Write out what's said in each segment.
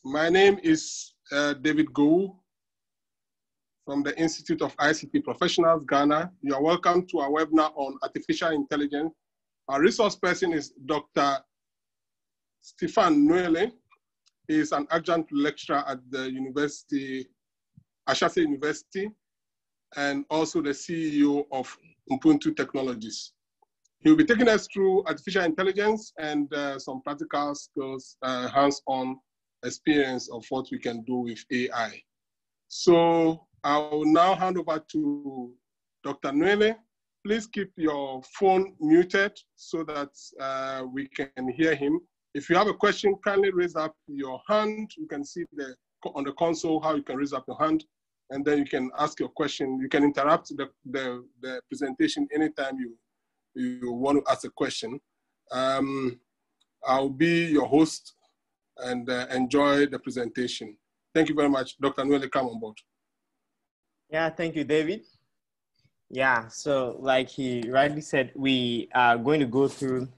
My name is David Gou from the Institute of ICT Professionals, Ghana. You are welcome to our webinar on artificial intelligence. Our resource person is Dr. Stefan Noelle. He is an adjunct lecturer at the University, Ashesi University, and also the CEO of Ubuntu Technologies. He will be taking us through artificial intelligence and some practical skills, hands-on experience of what we can do with AI. So I will now hand over to Dr. Noelle. Please keep your phone muted so that we can hear him. If you have a question, kindly raise up your hand. You can see on the console how you can raise up your hand, and then you can ask your question. You can interrupt the presentation anytime you want to ask a question. I'll be your host and enjoy the presentation. Thank you very much. Dr. Noelle, come on board. Yeah, thank you, David. Yeah, so like he rightly said, we are going to go through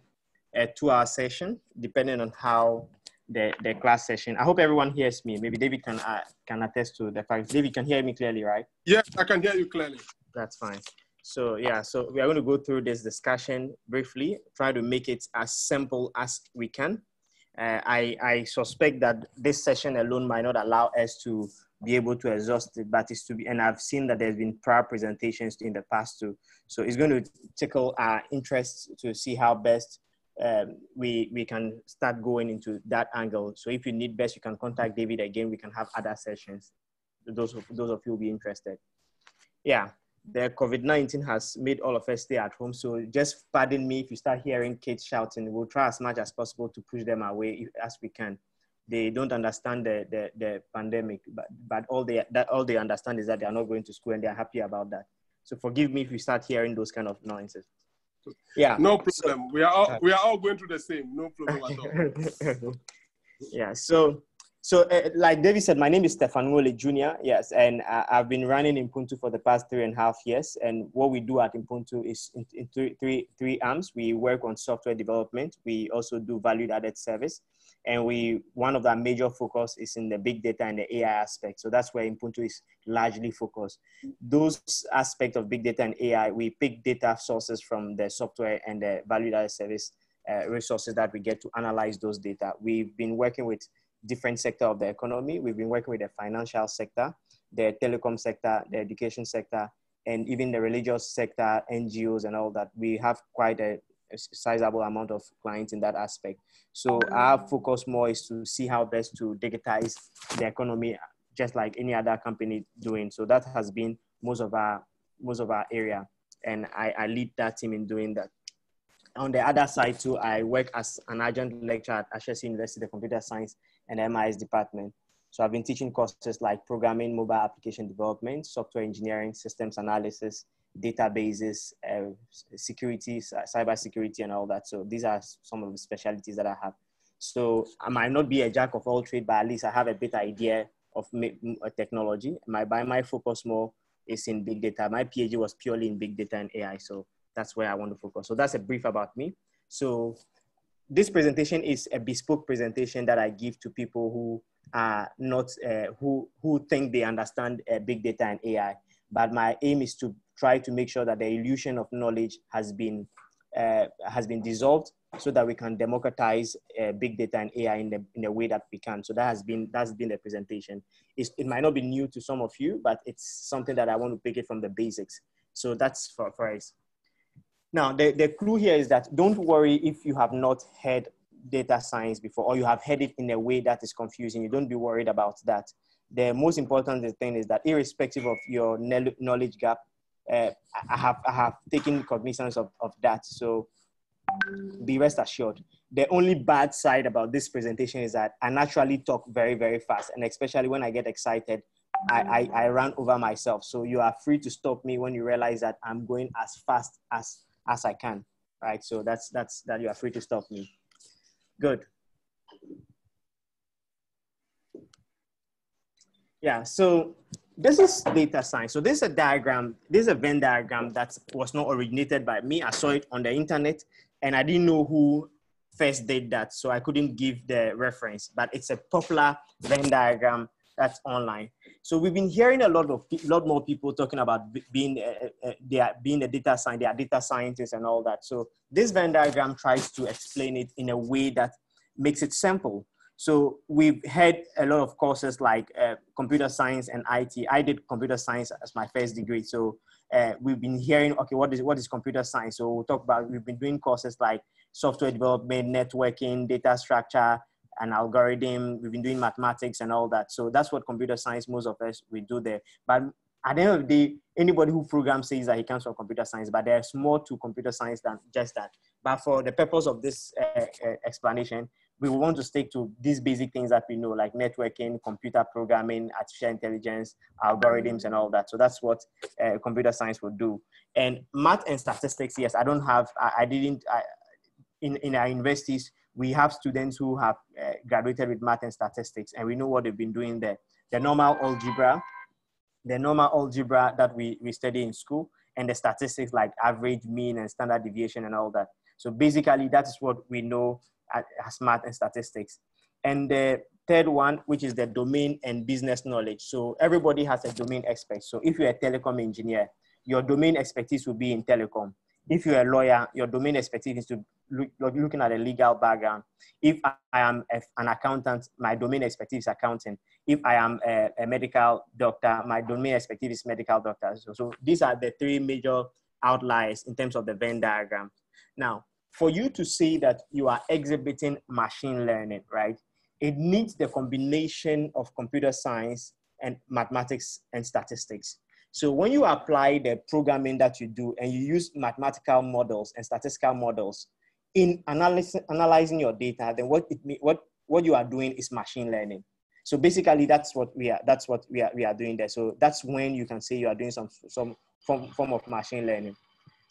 a 2-hour session, depending on how the class session. I hope everyone hears me. Maybe David can attest to the fact. David can hear me clearly, right? Yes, I can hear you clearly. That's fine. So yeah, so we are going to go through this discussion briefly, try to make it as simple as we can. I suspect that this session alone might not allow us to be able to exhaust it, but it's to be, and I've seen that there's been prior presentations in the past too. So it's going to tickle our interests to see how best we can start going into that angle. So if you need best, you can contact David again. We can have other sessions. Those of you will be interested. Yeah. The COVID-19 has made all of us stay at home. So just pardon me if you start hearing kids shouting. We'll try as much as possible to push them away as we can. They don't understand the pandemic, but all they understand is that they are not going to school and they're happy about that. So forgive me if you start hearing those kind of noises. Yeah. No problem. So, we are all going through the same. No problem at all. Yeah. So like David said, my name is Stefan Noelle Jr. Yes, and I've been running Ubuntu for the past 3.5 years. And what we do at Ubuntu is in three arms. We work on software development. We also do value-added service. And one of our major focus is in the big data and the AI aspect. So that's where Ubuntu is largely focused. Those aspects of big data and AI, we pick data sources from the software and the value-added service resources that we get to analyze those data. We've been working with different sector of the economy. We've been working with the financial sector, the telecom sector, the education sector, and even the religious sector, NGOs and all that. We have quite a sizable amount of clients in that aspect. So our focus more is to see how best to digitize the economy, just like any other company doing. So that has been most of our area. And I lead that team in doing that. On the other side too, I work as an adjunct lecturer at Ashesi University, the Computer Science and MIS department. So I've been teaching courses like programming, mobile application development, software engineering, systems analysis, databases, security, cyber security, and all that. So these are some of the specialties that I have. So I might not be a jack of all trades, but at least I have a better idea of technology. My focus more is in big data. My PhD was purely in big data and AI. So that's where I want to focus. So that's a brief about me. So this presentation is a bespoke presentation that I give to people who are not, who think they understand big data and AI. But my aim is to try to make sure that the illusion of knowledge has been dissolved so that we can democratize big data and AI in the way that we can. So that's been the presentation. It might not be new to some of you, but it's something that I want to pick it from the basics. So that's for us. Now, the clue here is that don't worry if you have not heard data science before, or you have heard it in a way that is confusing. You don't be worried about that. The most important thing is that irrespective of your knowledge gap, I have taken cognizance of that. So be rest assured. The only bad side about this presentation is that I naturally talk very, very fast. And especially when I get excited, I run over myself. So you are free to stop me when you realize that I'm going as fast as I can, right? So that's that you are free to stop me. Good. Yeah, so this is data science. So this is a diagram, this is a Venn diagram that was not originated by me. I saw it on the internet and I didn't know who first did that, so I couldn't give the reference, but it's a popular Venn diagram that's online. So we've been hearing a lot more people talking about being being a data scientist, they are data scientists and all that. So this Venn diagram tries to explain it in a way that makes it simple. So we've had a lot of courses like computer science and IT. I did computer science as my first degree. So we've been hearing, okay, what is computer science? So we'll talk about, we've been doing courses like software development, networking, data structure, and algorithm. We've been doing mathematics and all that. So that's what computer science, most of us, we do there. But at the end of the day, anybody who programs says that he comes from computer science, but there's more to computer science than just that. But for the purpose of this explanation, we want to stick to these basic things that we know, like networking, computer programming, artificial intelligence, algorithms, and all that. So that's what computer science will do. And math and statistics, yes, I don't have, in our universities, we have students who have graduated with math and statistics, and we know what they've been doing there. The normal algebra that we study in school, and the statistics like average, mean, and standard deviation and all that. So basically, that is what we know as math and statistics. And the third one, which is the domain and business knowledge. So everybody has a domain expert. So if you're a telecom engineer, your domain expertise will be in telecom. If you're a lawyer, your domain expertise is to looking at a legal background. If I am an accountant, my domain expertise is accounting. If I am a medical doctor, my domain expertise is medical doctor. So these are the three major outliers in terms of the Venn diagram. Now, for you to say that you are exhibiting machine learning, right, it needs the combination of computer science and mathematics and statistics. So when you apply the programming that you do and you use mathematical models and statistical models in analyzing your data, then what you are doing is machine learning. So basically, that's what we are doing there. So that's when you can say you are doing some form of machine learning.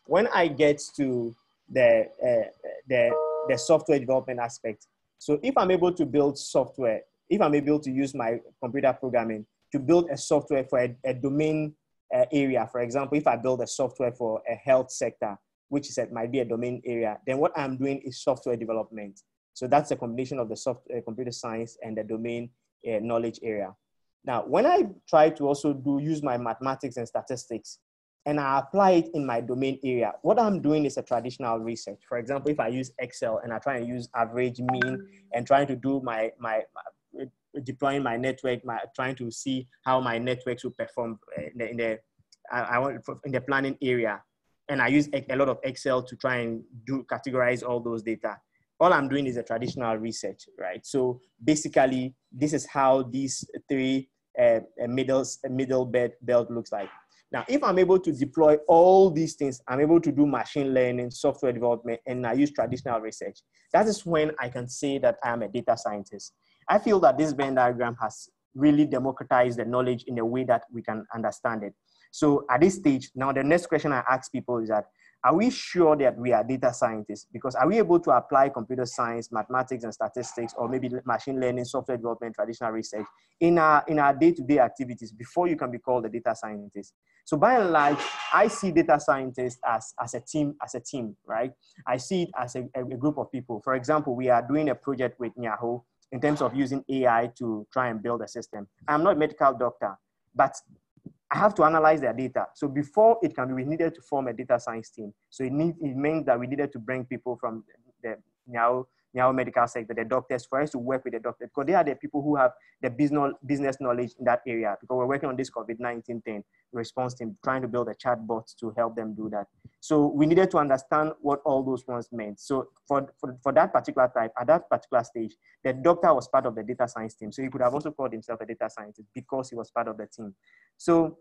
When I get to the software development aspect, so if I'm able to build software, if I'm able to use my computer programming to build a software for a domain area, for example, if I build a software for a health sector, which might be a domain area, then what I'm doing is software development. So that's a combination of the computer science and the domain knowledge area. Now, when I try to also use my mathematics and statistics and I apply it in my domain area, what I'm doing is a traditional research. For example, if I use Excel and I try and use average, mean, and trying to do my deploying my network, trying to see how my networks will perform in the planning area, and I use a lot of Excel to try and categorize all those data. All I'm doing is a traditional research, right? So basically, this is how these three middle belt looks like. Now, if I'm able to deploy all these things, I'm able to do machine learning, software development, and I use traditional research. That is when I can say that I am a data scientist. I feel that this Venn diagram has really democratized the knowledge in a way that we can understand it. So at this stage, now the next question I ask people is that, are we sure that we are data scientists? Because are we able to apply computer science, mathematics and statistics, or maybe machine learning, software development, traditional research in our day-to-day activities before you can be called a data scientist? So by and large, I see data scientists as a team, right? I see it as a group of people. For example, we are doing a project with Yahoo in terms of using AI to try and build a system. I'm not a medical doctor, but I have to analyze their data. So before it can be, we needed to form a data science team. So it means that we needed to bring people from the Yahoo medical sector, the doctors, for us to work with the doctors, because they are the people who have the business knowledge in that area, because we're working on this COVID-19 thing, response team, trying to build a chatbot to help them do that. So we needed to understand what all those ones meant. So for that particular type, at that particular stage, the doctor was part of the data science team. So he could have also called himself a data scientist because he was part of the team. So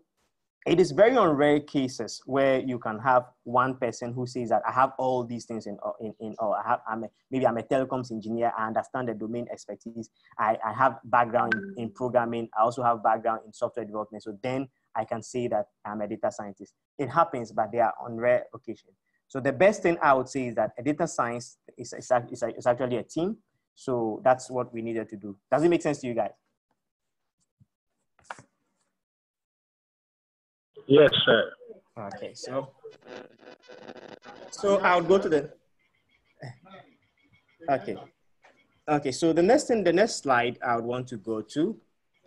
it is very on rare cases where you can have one person who says that I have all these things maybe I'm a telecoms engineer. I understand the domain expertise. I have background in programming. I also have background in software development. So then I can say that I'm a data scientist. It happens, but they are on rare occasions. So the best thing I would say is that a data science is actually a team. So that's what we needed to do. Does it make sense to you guys? Yes, sir. Okay, so I'll go to the. Okay. Okay, so the next slide I would want to go to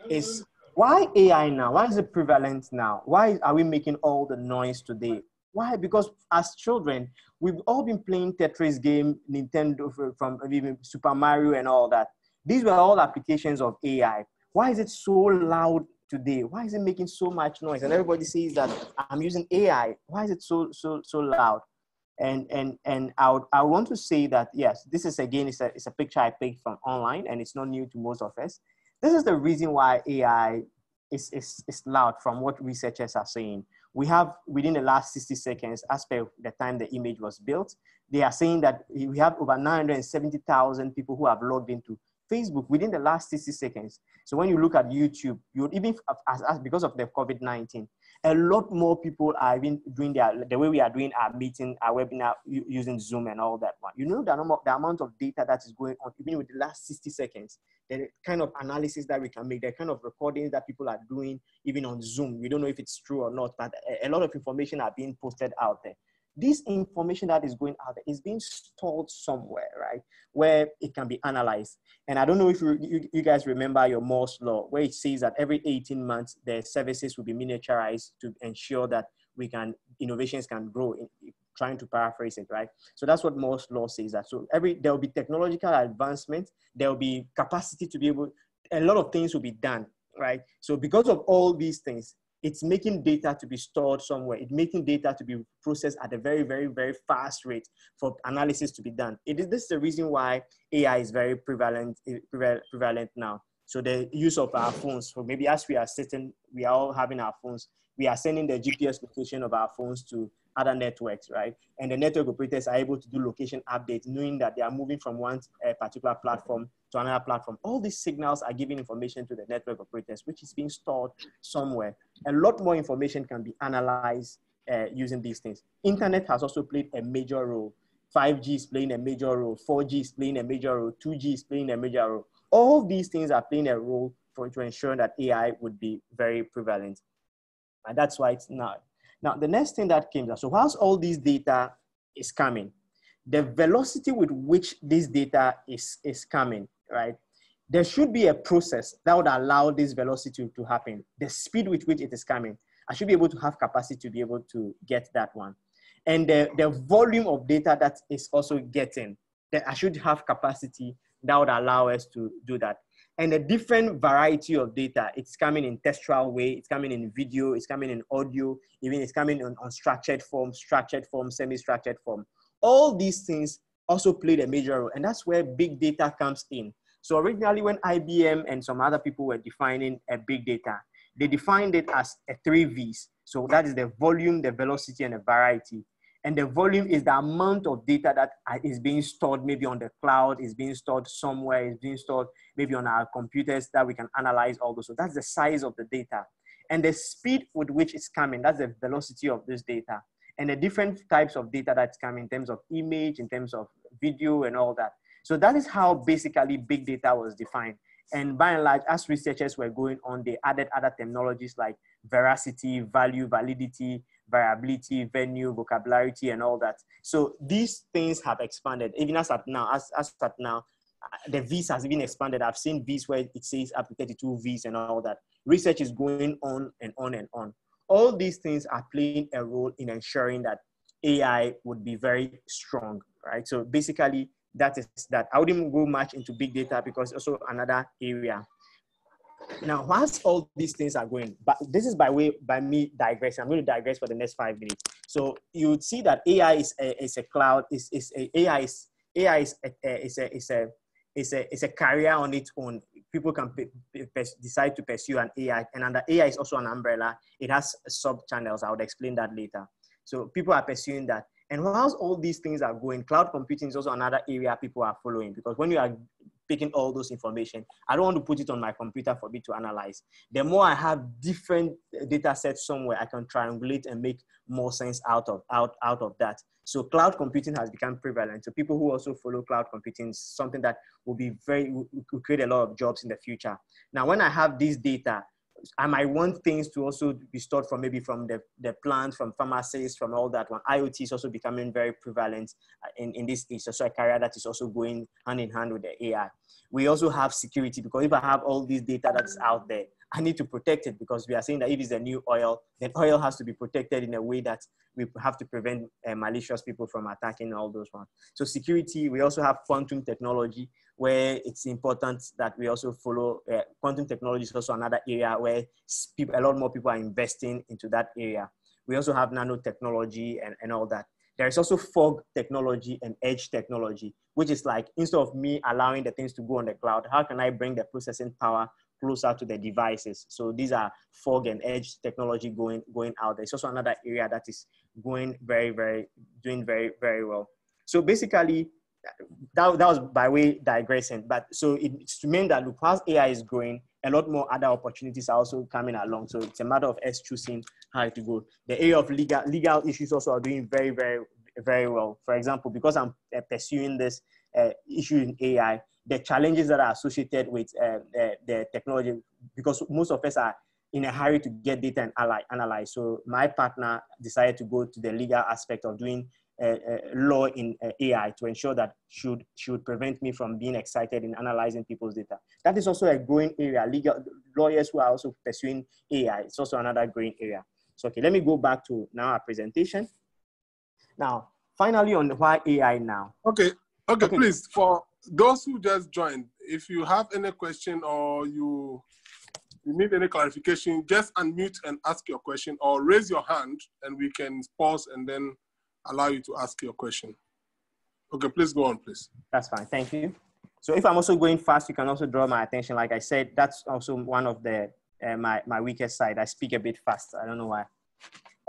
is why AI now? Why is it prevalent now? Why are we making all the noise today? Why? Because as children, we've all been playing Tetris game, Nintendo, from even Super Mario and all that. These were all applications of AI. Why is it so loud today? Why is it making so much noise? And everybody says that I'm using AI. Why is it so loud? And I want to say that, yes, this is again, it's a picture I picked from online, and it's not new to most of us. This is the reason why AI is loud from what researchers are saying. We have, within the last 60 seconds, as per the time the image was built, they are saying that we have over 970,000 people who have logged into Facebook within the last 60 seconds. So when you look at YouTube, you would even, as because of the COVID-19, a lot more people are even doing the way we are doing our meeting, our webinar using Zoom and all that one. You know the amount of data that is going on, even with the last 60 seconds, the kind of analysis that we can make, the kind of recordings that people are doing, even on Zoom. We don't know if it's true or not, but a lot of information are being posted out there. This information that is going out there is being stored somewhere, right, where it can be analyzed. And I don't know if you guys remember your Moore's law, where it says that every 18 months, the services will be miniaturized to ensure that innovations can grow, trying to paraphrase it, right? So that's what Moore's law says that. So there will be technological advancement, there will be capacity to be able, a lot of things will be done, right? So because of all these things, it's making data to be stored somewhere. It's making data to be processed at a very, very, very fast rate for analysis to be done. This is the reason why AI is very prevalent now. So the use of our phones, so maybe as we are sitting, we are all having our phones, we are sending the GPS location of our phones to other networks, right? And the network operators are able to do location updates, knowing that they are moving from one particular platform to another platform. All these signals are giving information to the network operators, which is being stored somewhere. A lot more information can be analyzed using these things. Internet has also played a major role. 5G is playing a major role. 4G is playing a major role. 2G is playing a major role. All these things are playing a role to ensure that AI would be very prevalent. And that's why it's not. Now, the next thing that came, so whilst all this data is coming, the velocity with which this data is coming, right? There should be a process that would allow this velocity to happen. The speed with which it is coming, I should be able to have capacity to be able to get that one. And the volume of data that is also getting, that I should have capacity that would allow us to do that. And a different variety of data. It's coming in textual way, it's coming in video, it's coming in audio, even it's coming on structured form, semi-structured form. All these things also played a major role, and that's where big data comes in. So originally when IBM and some other people were defining a big data, they defined it as 3 V's. So that is the volume, the velocity, and the variety. And the volume is the amount of data that is being stored maybe on the cloud, is being stored somewhere, is being stored maybe on our computers that we can analyze all those. So that's the size of the data. And the speed with which it's coming, that's the velocity of this data. And the different types of data that's coming in terms of image, in terms of video and all that. So that is how basically big data was defined. And by and large, as researchers were going on, they added other terminologies like veracity, value, validity, variability, venue, vocabulary, and all that. So these things have expanded. Even as at now, the V's has even expanded. I've seen V's where it says up to 32 V's and all that. Research is going on and on and on. All these things are playing a role in ensuring that AI would be very strong, right? So basically, that is that. I wouldn't go much into big data because also another area. Now, whilst all these things are going, but this is by me digressing. I'm going to digress for the next 5 minutes. So you would see that AI is a cloud. AI is a career on its own. People can decide to pursue an AI, and under AI is also an umbrella. It has sub channels. I would explain that later. So people are pursuing that. And whilst all these things are going, cloud computing is also another area people are following, because when you are picking all those information, I don't want to put it on my computer for me to analyze. The more I have different data sets somewhere, I can triangulate and make more sense out of that. So cloud computing has become prevalent. So people who also follow cloud computing is something that will create a lot of jobs in the future. Now, when I have this data, I might want things to also be stored from maybe from the plants, from pharmacies, from all that one. IoT is also becoming very prevalent in this. It's also a career that is also going hand in hand with the AI. We also have security, because if I have all this data that's out there, I need to protect it, because we are saying that if it's a new oil, then oil has to be protected in a way that we have to prevent malicious people from attacking all those ones. So security, we also have quantum technology, where it's important that we also follow. Quantum technology is also another area where a lot more people are investing into that area. We also have nanotechnology and all that. There is also fog technology and edge technology, which is like, instead of me allowing the things to go on the cloud, how can I bring the processing power closer to the devices? So these are fog and edge technology going out there. It's also another area that is going doing very, very well. So basically, that was by way digressing, but so it's to mean that because AI is growing, a lot more other opportunities are also coming along. So it's a matter of us choosing how to go. The area of legal issues also are doing very, very, very well. For example, because I'm pursuing this issue in AI, the challenges that are associated with the technology, because most of us are in a hurry to get data and analyze. So my partner decided to go to the legal aspect of doing law in AI to ensure that she would prevent me from being excited in analyzing people's data. That is also a growing area. Legal lawyers who are also pursuing AI, it's also another growing area. So, okay, let me go back to now our presentation. Now, finally, on why AI now. Okay, please, for those who just joined, if you have any question or you need any clarification, just unmute and ask your question, or raise your hand and we can pause and then allow you to ask your question. Okay, please go on, please. That's fine, thank you. So if I'm also going fast, you can also draw my attention. Like I said, that's also one of the my weakest side. I speak a bit fast, I don't know why.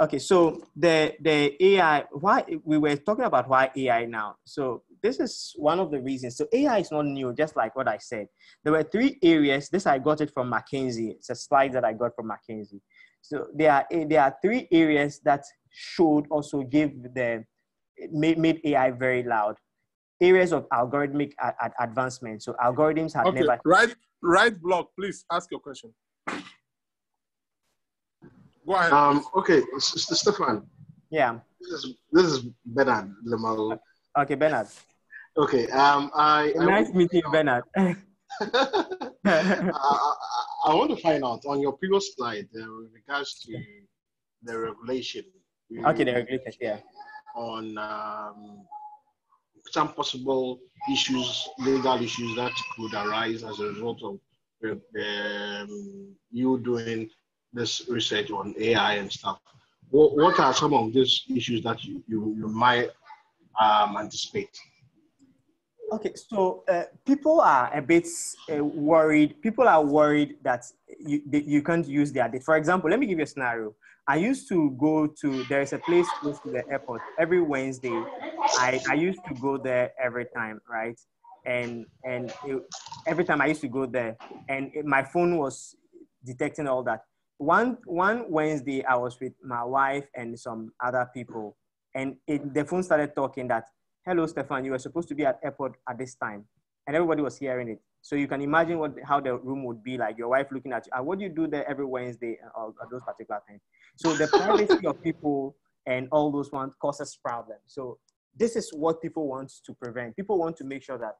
Okay, so the AI, why we were talking about why AI now. So this is one of the reasons. So AI is not new, just like what I said. There were 3 areas. This I got it from McKinsey. It's a slide that I got from McKinsey. So there are 3 areas that should also made AI very loud. Areas of algorithmic advancement. So algorithms had never. Right block, please ask your question. Go ahead. Okay, Stefan. Yeah. This is Bernard Lemalo. Okay, Bernard. Okay. Nice meeting you, Bernard. I want to find out on your previous slide with regards to the regulation. Okay, the regulation, yeah. On some possible issues, legal issues that could arise as a result of you doing this research on AI and stuff. What are some of these issues that you might anticipate? Okay, so people are a bit worried. People are worried that you can't use their data. For example, let me give you a scenario. I used to go to, there's a place close to the airport. Every Wednesday, I used to go there every time, right? And every time I used to go there, and my phone was detecting all that. One Wednesday, I was with my wife and some other people, and the phone started talking that, "Hello, Stefan, you were supposed to be at airport at this time," and everybody was hearing it. So you can imagine how the room would be like. Your wife looking at you. What do you do there every Wednesday or those particular things? So the privacy of people and all those ones causes problems. So this is what people want to prevent. People want to make sure that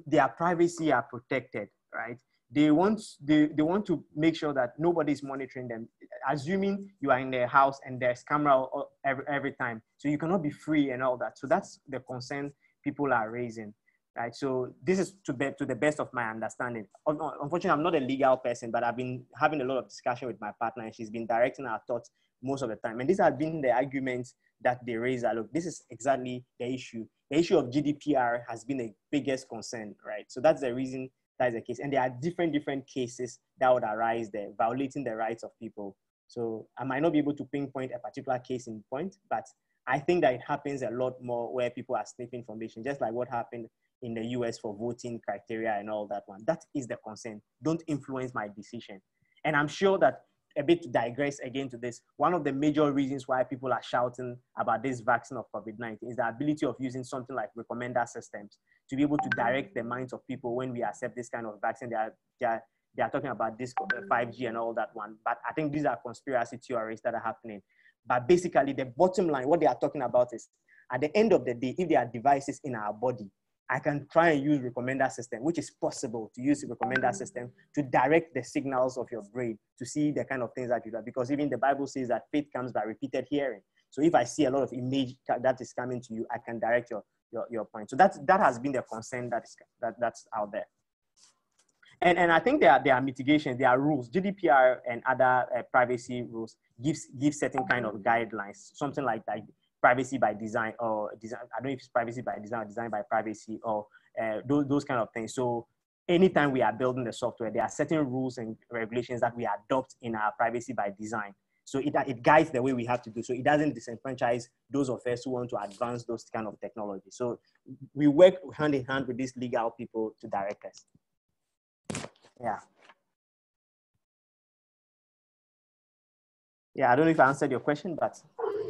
their privacy are protected, right? They want to make sure that nobody's monitoring them. Assuming you are in their house and there's camera every time, so you cannot be free and all that. So that's the concern people are raising, right? So this is to the best of my understanding. Unfortunately, I'm not a legal person, but I've been having a lot of discussion with my partner, and she's been directing our thoughts most of the time. And these have been the arguments that they raise. Look, this is exactly the issue. The issue of GDPR has been the biggest concern, right? So that's the reason that is the case. And there are different cases that would arise there, violating the rights of people. So I might not be able to pinpoint a particular case in point, but I think that it happens a lot more where people are sniffing information, just like what happened in the US for voting criteria and all that one. That is the concern. Don't influence my decision. And I'm sure that, a bit to digress again to this, one of the major reasons why people are shouting about this vaccine of COVID-19 is the ability of using something like recommender systems to be able to direct the minds of people when we accept this kind of vaccine. There they are talking about this 5G and all that one. But I think these are conspiracy theories that are happening. But basically, the bottom line, what they are talking about is, at the end of the day, if there are devices in our body, I can try and use recommender system, which is possible to use a recommender system to direct the signals of your brain to see the kind of things that you do. Because even the Bible says that faith comes by repeated hearing. So if I see a lot of image that is coming to you, I can direct your point. So that has been the concern that's out there. And I think there are mitigations, there are rules. GDPR and other privacy rules give certain kind of guidelines, something like that. Privacy by design, or design, I don't know if it's privacy by design or design by privacy, or those kind of things. So anytime we are building the software, there are certain rules and regulations that we adopt in our privacy by design. So it guides the way we have to do. So it doesn't disenfranchise those of us who want to advance those kind of technology. So we work hand in hand with these legal people to direct us. Yeah. Yeah, I don't know if I answered your question, but.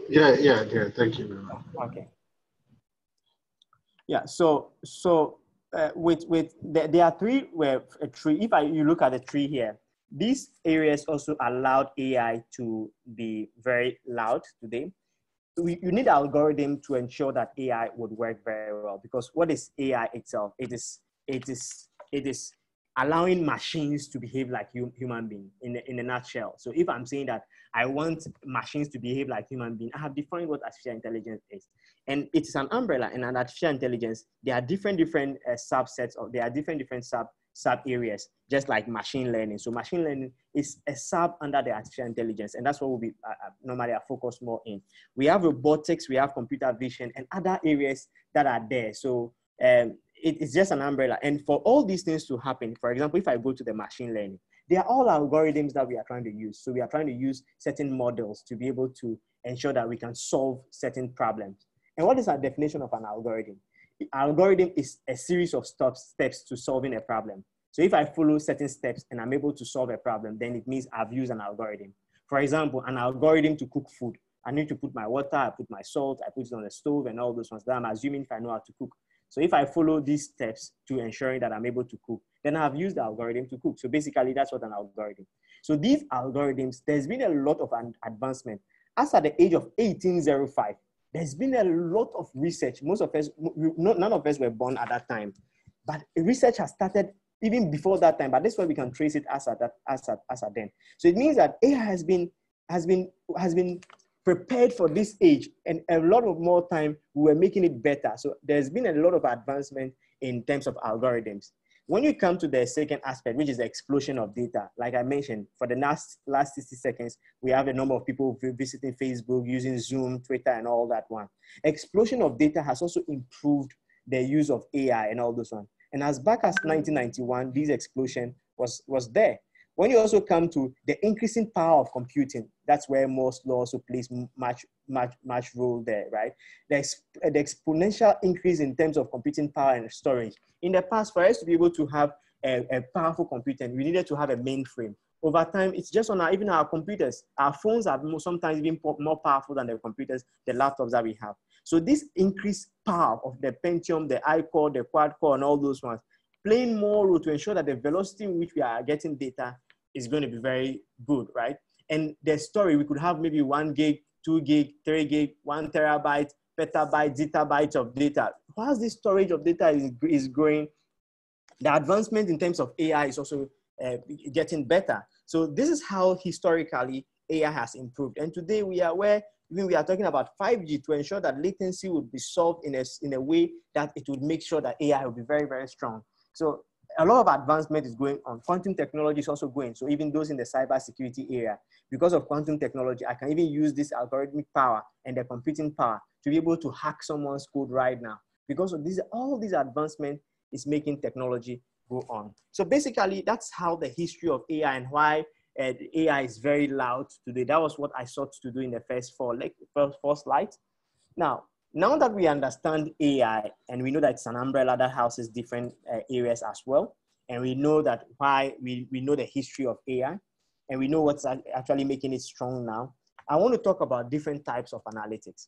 Yeah. Thank you very much. Okay. Yeah. So there are three. Where a tree. If you look at the tree here, these areas also allowed AI to be very loud today. You need algorithm to ensure that AI would work very well, because what is AI itself? It is allowing machines to behave like human beings in a nutshell. So if I'm saying that I want machines to behave like human beings, I have defined what artificial intelligence is. And it is an umbrella. And an artificial intelligence, there are different subsets, or there are different sub areas, just like machine learning. So machine learning is a sub under the artificial intelligence. And that's what we'll be normally focused more in. We have robotics, we have computer vision, and other areas that are there. So it's just an umbrella. And for all these things to happen, for example, if I go to the machine learning, they are all algorithms that we are trying to use. So we are trying to use certain models to be able to ensure that we can solve certain problems. And what is our definition of an algorithm? Algorithm is a series of steps to solving a problem. So if I follow certain steps and I'm able to solve a problem, then it means I've used an algorithm. For example, an algorithm to cook food. I need to put my water, I put my salt, I put it on the stove and all those ones that I'm assuming if I know how to cook. So if I follow these steps to ensuring that I'm able to cook, then I've used the algorithm to cook. So basically that's what an algorithm. So these algorithms, there's been a lot of advancement. As at the age of 1805, there's been a lot of research. Most of us, none of us were born at that time, but research has started even before that time. But this way we can trace it as at then. So it means that AI has been prepared for this age, and a lot of more time we were making it better. So there's been a lot of advancement in terms of algorithms. When you come to the second aspect, which is the explosion of data, like I mentioned, for the last 60 seconds, we have a number of people visiting Facebook, using Zoom, Twitter, and all that one. Explosion of data has also improved the use of AI and all those ones. And as back as 1991, this explosion was there. When you also come to the increasing power of computing, that's where Moore's law also plays much role there, right? The exponential increase in terms of computing power and storage. In the past, for us to be able to have a powerful computer, we needed to have a mainframe. Over time, it's just on even our computers. Our phones are sometimes even more powerful than the computers, the laptops that we have. So this increased power of the Pentium, the I-core, the quad-core, and all those ones, playing more role to ensure that the velocity in which we are getting data is going to be very good, right? And the storage, we could have maybe 1 gig, 2 gig, 3 gig, 1 terabyte, petabyte, zettabytes of data. Whilst this storage of data is growing, the advancement in terms of AI is also getting better. So this is how historically AI has improved. And today we are where even we are talking about 5G to ensure that latency would be solved in a way that it would make sure that AI will be very, very strong. So a lot of advancement is going on. Quantum technology is also going. So even those in the cybersecurity area, because of quantum technology, I can even use this algorithmic power and the computing power to be able to hack someone's code right now. Because of all these advancements is making technology go on. So basically, that's how the history of AI and why AI is very loud today. That was what I sought to do in the first four slides. Now that we understand AI and we know that it's an umbrella that houses different areas as well, and we know that why we know the history of AI, and we know what's actually making it strong now, I want to talk about different types of analytics.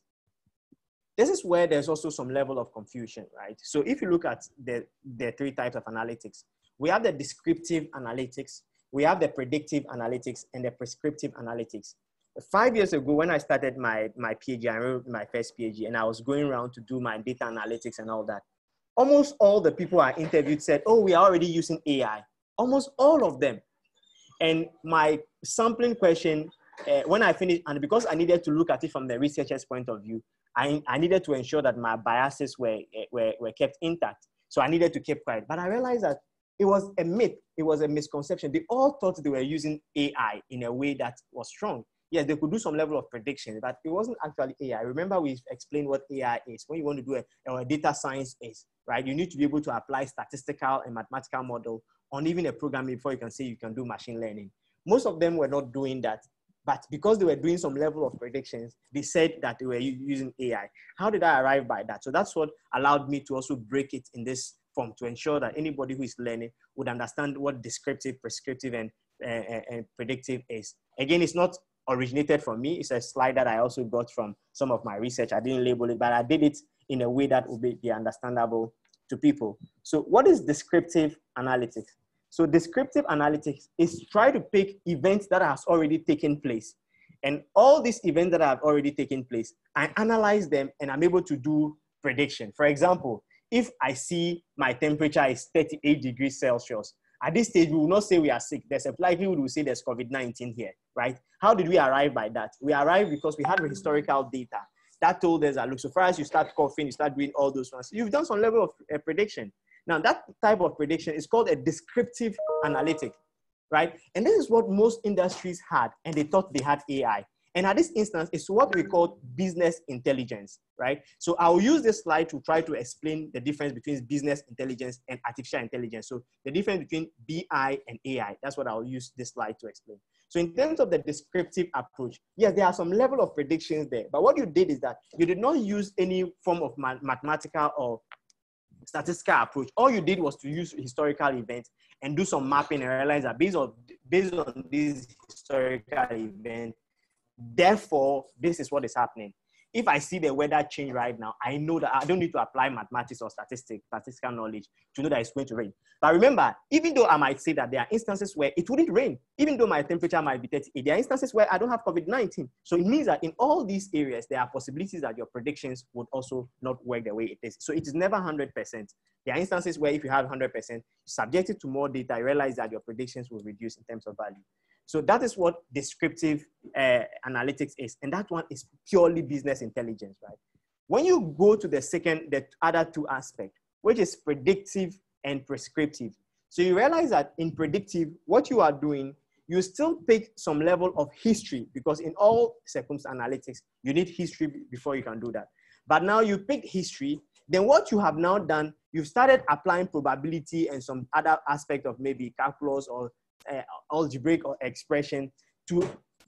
This is where there's also some level of confusion, right? So if you look at the 3 types of analytics, we have the descriptive analytics, we have the predictive analytics and the prescriptive analytics. 5 years ago, when I started my PhD, I wrote my first PhD, and I was going around to do my data analytics and all that. Almost all the people I interviewed said, oh, we are already using AI. Almost all of them. And my sampling question, when I finished, and because I needed to look at it from the researcher's point of view, I needed to ensure that my biases were kept intact. So I needed to keep quiet. But I realized that it was a myth. It was a misconception. They all thought they were using AI in a way that was strong. Yes, they could do some level of prediction, but it wasn't actually AI. Remember, we explained what AI is. When you want to do a data science is, right? You need to be able to apply statistical and mathematical model on even a programming before you can say you can do machine learning. Most of them were not doing that, but because they were doing some level of predictions, they said that they were using AI. How did I arrive by that? So that's what allowed me to also break it in this form to ensure that anybody who is learning would understand what descriptive, prescriptive, and predictive is. Again, it's not originated from me. It's a slide that I also got from some of my research. I didn't label it, but I did it in a way that would be understandable to people. So what is descriptive analytics? So descriptive analytics is try to pick events that has already taken place. And all these events that have already taken place, I analyze them and I'm able to do prediction. For example, if I see my temperature is 38 degrees Celsius, at this stage, we will not say we are sick. There's a likelihood we'll say there's COVID-19 here, right? How did we arrive by that? We arrived because we had historical data that told us that, look, so far as you start coughing, you start doing all those ones, you've done some level of prediction. Now, that type of prediction is called a descriptive analytic, right? And this is what most industries had, and they thought they had AI. And at this instance, it's what we call business intelligence, right? So I'll use this slide to try to explain the difference between business intelligence and artificial intelligence. So the difference between BI and AI, that's what I'll use this slide to explain. So in terms of the descriptive approach, yes, there are some level of predictions there, but what you did is that you did not use any form of mathematical or statistical approach. All you did was to use historical events and do some mapping and realize that based on these historical events, therefore, this is what is happening. If I see the weather change right now, I know that I don't need to apply mathematics or statistical knowledge to know that it's going to rain. But remember, even though I might say that there are instances where it wouldn't rain, even though my temperature might be 38, there are instances where I don't have COVID-19. So it means that in all these areas, there are possibilities that your predictions would also not work the way it is. So it is never 100%. There are instances where if you have 100%, subjected to more data, you realize that your predictions will reduce in terms of value. So that is what descriptive analytics is. And that one is purely business intelligence, right? When you go to the other two aspects, which is predictive and prescriptive. So you realize that in predictive, what you are doing, you still pick some level of history because in all circumstance analytics, you need history before you can do that. But now you pick history, then what you have now done, you've started applying probability and some other aspect of maybe calculus or algebraic or expression to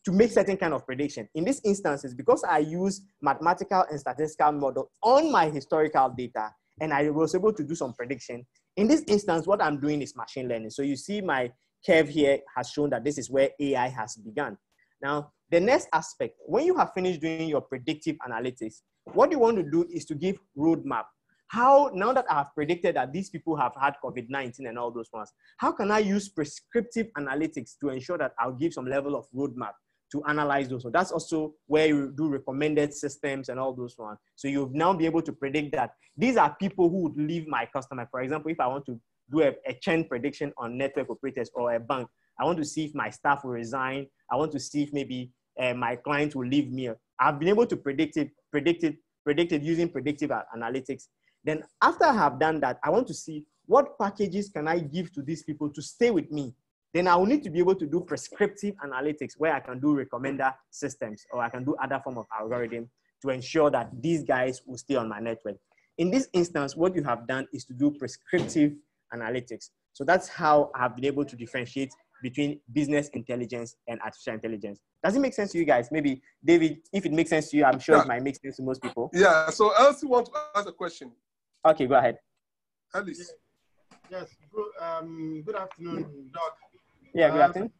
make certain kind of prediction. In this instance, because I use mathematical and statistical model on my historical data, and I was able to do some prediction. In this instance, what I'm doing is machine learning. So you see my curve here has shown that this is where AI has begun. Now, the next aspect, when you have finished doing your predictive analytics, what you want to do is to give roadmap. How, now that I have predicted that these people have had COVID-19 and all those ones, how can I use prescriptive analytics to ensure that I'll give some level of roadmap to analyze those? So that's also where you do recommended systems and all those ones. So you'll now be able to predict that these are people who would leave my customer. For example, if I want to do a churn prediction on network operators or a bank, I want to see if my staff will resign. I want to see if maybe my client will leave me. I've been able to predict it using predictive analytics. Then after I have done that, I want to see what packages can I give to these people to stay with me. Then I will need to be able to do prescriptive analytics where I can do recommender systems or I can do other form of algorithm to ensure that these guys will stay on my network. In this instance, what you have done is to do prescriptive analytics. So that's how I have been able to differentiate between business intelligence and artificial intelligence. Does it make sense to you guys? Maybe, David, if it makes sense to you, I'm sure it might make sense to most people. Yeah, so Elsie wants to ask a question. Okay, go ahead. Alice. Yes, good afternoon, Doc. Yeah, good afternoon.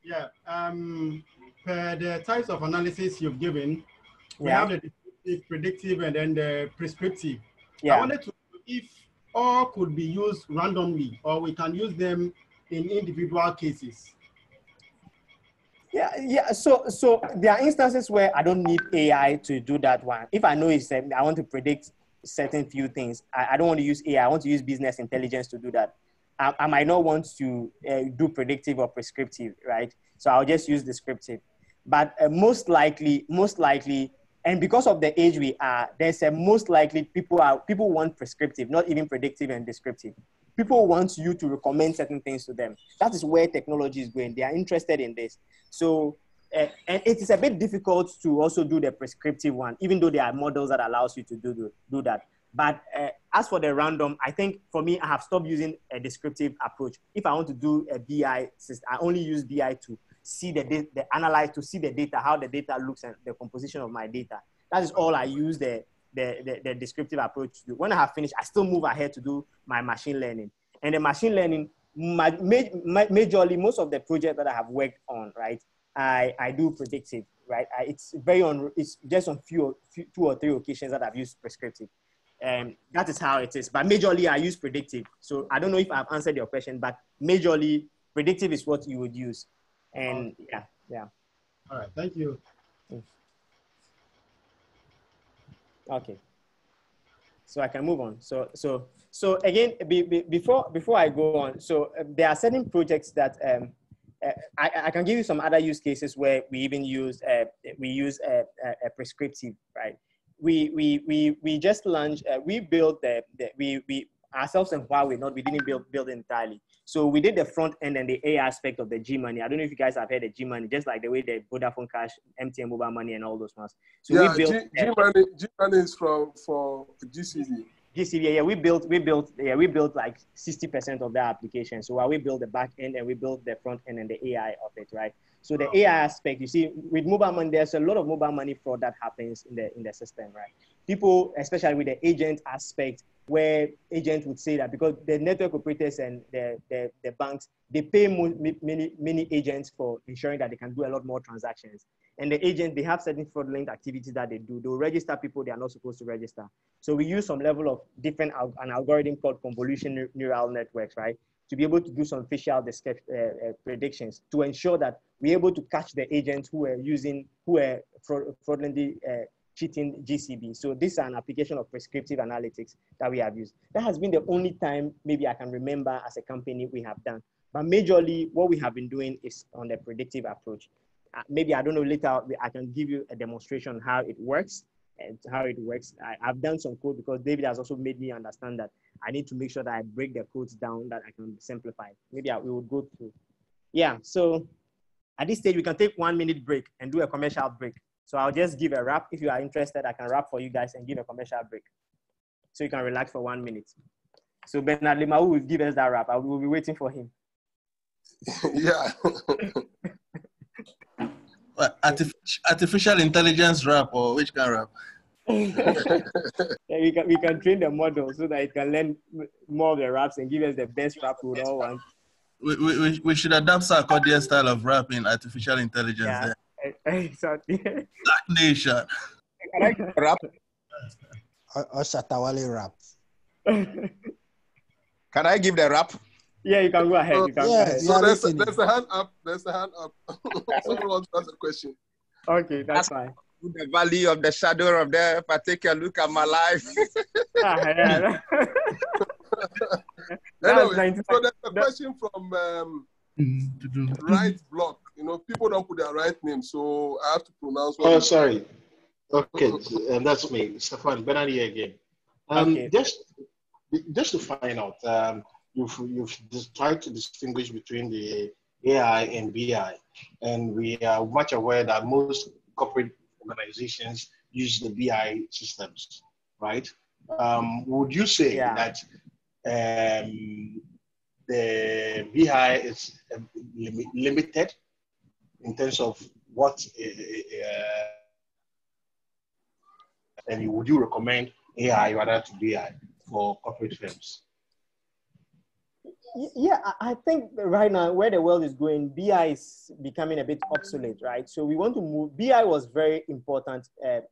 Yeah, per the types of analysis you've given, we have the predictive and then the prescriptive. Yeah. I wanted to know if all could be used randomly or we can use them in individual cases? Yeah. So there are instances where I don't need AI to do that one. If I know I want to predict certain few things, I don't want to use AI. I want to use business intelligence to do that. I might not want to do predictive or prescriptive, right? So I'll just use descriptive. But most likely, and because of the age we are, there's a most likely people want prescriptive, not even predictive and descriptive. People want you to recommend certain things to them. That is where technology is going. They are interested in this. So, and it is a bit difficult to also do the prescriptive one, even though there are models that allows you to do that. But as for the random, I think for me, I have stopped using a descriptive approach. If I want to do a BI system, I only use BI to see the analyze, to see the data, how the data looks and the composition of my data. That is all I use the descriptive approach to do. When I have finished, I still move ahead to do my machine learning. And the machine learning, majorly, most of the projects that I have worked on, right, I do predictive, right? It's just on two or three occasions that I've used prescriptive. That is how it is. But majorly, I use predictive. So I don't know if I've answered your question, but majorly, predictive is what you would use. And yeah. All right, thank you. Okay. So I can move on. So again, before I go on, so there are certain projects that I can give you some other use cases where we even use a prescriptive, right? We just launched. We built we ourselves and Huawei. We didn't build it entirely. So we did the front end and the AI aspect of the G Money. I don't know if you guys have heard of G Money, just like the way the Vodafone Cash, MTN Mobile Money, and all those ones. So yeah, we built G Money is for GCB. GCB, yeah, we built like 60% of that application. So while we built the back end and we built the front end and the AI of it, right? So the AI aspect, you see, with mobile money, there's a lot of mobile money fraud that happens in the system, right? People, especially with the agent aspect, where agents would say that because the network operators and the banks, they pay many agents for ensuring that they can do a lot more transactions. And the agents, they have certain fraudulent activities that they do. They'll register people they are not supposed to register. So we use some level of an algorithm called convolution neural networks, right? To be able to do some facial predictions to ensure that we're able to catch the agents who are fraudulently cheating GCB. So this is an application of prescriptive analytics that we have used. That has been the only time maybe I can remember as a company we have done. But majorly what we have been doing is on the predictive approach. Maybe, I don't know, later I can give you a demonstration how it works and how it works. I've done some code because David has also made me understand that I need to make sure that I break the codes down that I can simplify. Maybe we will go through. Yeah, so at this stage, we can take 1 minute break and do a commercial break. So I'll just give a wrap. If you are interested, I can wrap for you guys and give a commercial break. So you can relax for 1 minute. So Bernard Lemau will give us that wrap. I will be waiting for him. Yeah. Artificial intelligence rap, or which kind of rap? Yeah, we can train the model so that it can learn more of the raps and give us the best rap we would all want. We should adapt Sarkodie style of rap in artificial intelligence. Yeah, exactly. Black Nation. Can I rap? Or Shatawale rap? Can I give the rap? Yeah, you can go ahead. You can go ahead. So there's a hand up. There's a hand up. Someone wants to ask a question. Okay, that's fine. The valley of the shadow of death, I take a look at my life. Yeah. Anyway, so there's a question from Right Block. You know, people don't put their right name, so I have to pronounce. Oh, sorry. Okay, that's me, Stefan Benani again. Okay. Just to find out, you've tried to distinguish between the AI and BI, and we are much aware that most corporate organizations use the BI systems, right? Would you say that the BI is limited in terms of what, and would you recommend AI rather to BI for corporate firms? Yeah, I think right now where the world is going, BI is becoming a bit obsolete, right? So we want to move. BI was very important in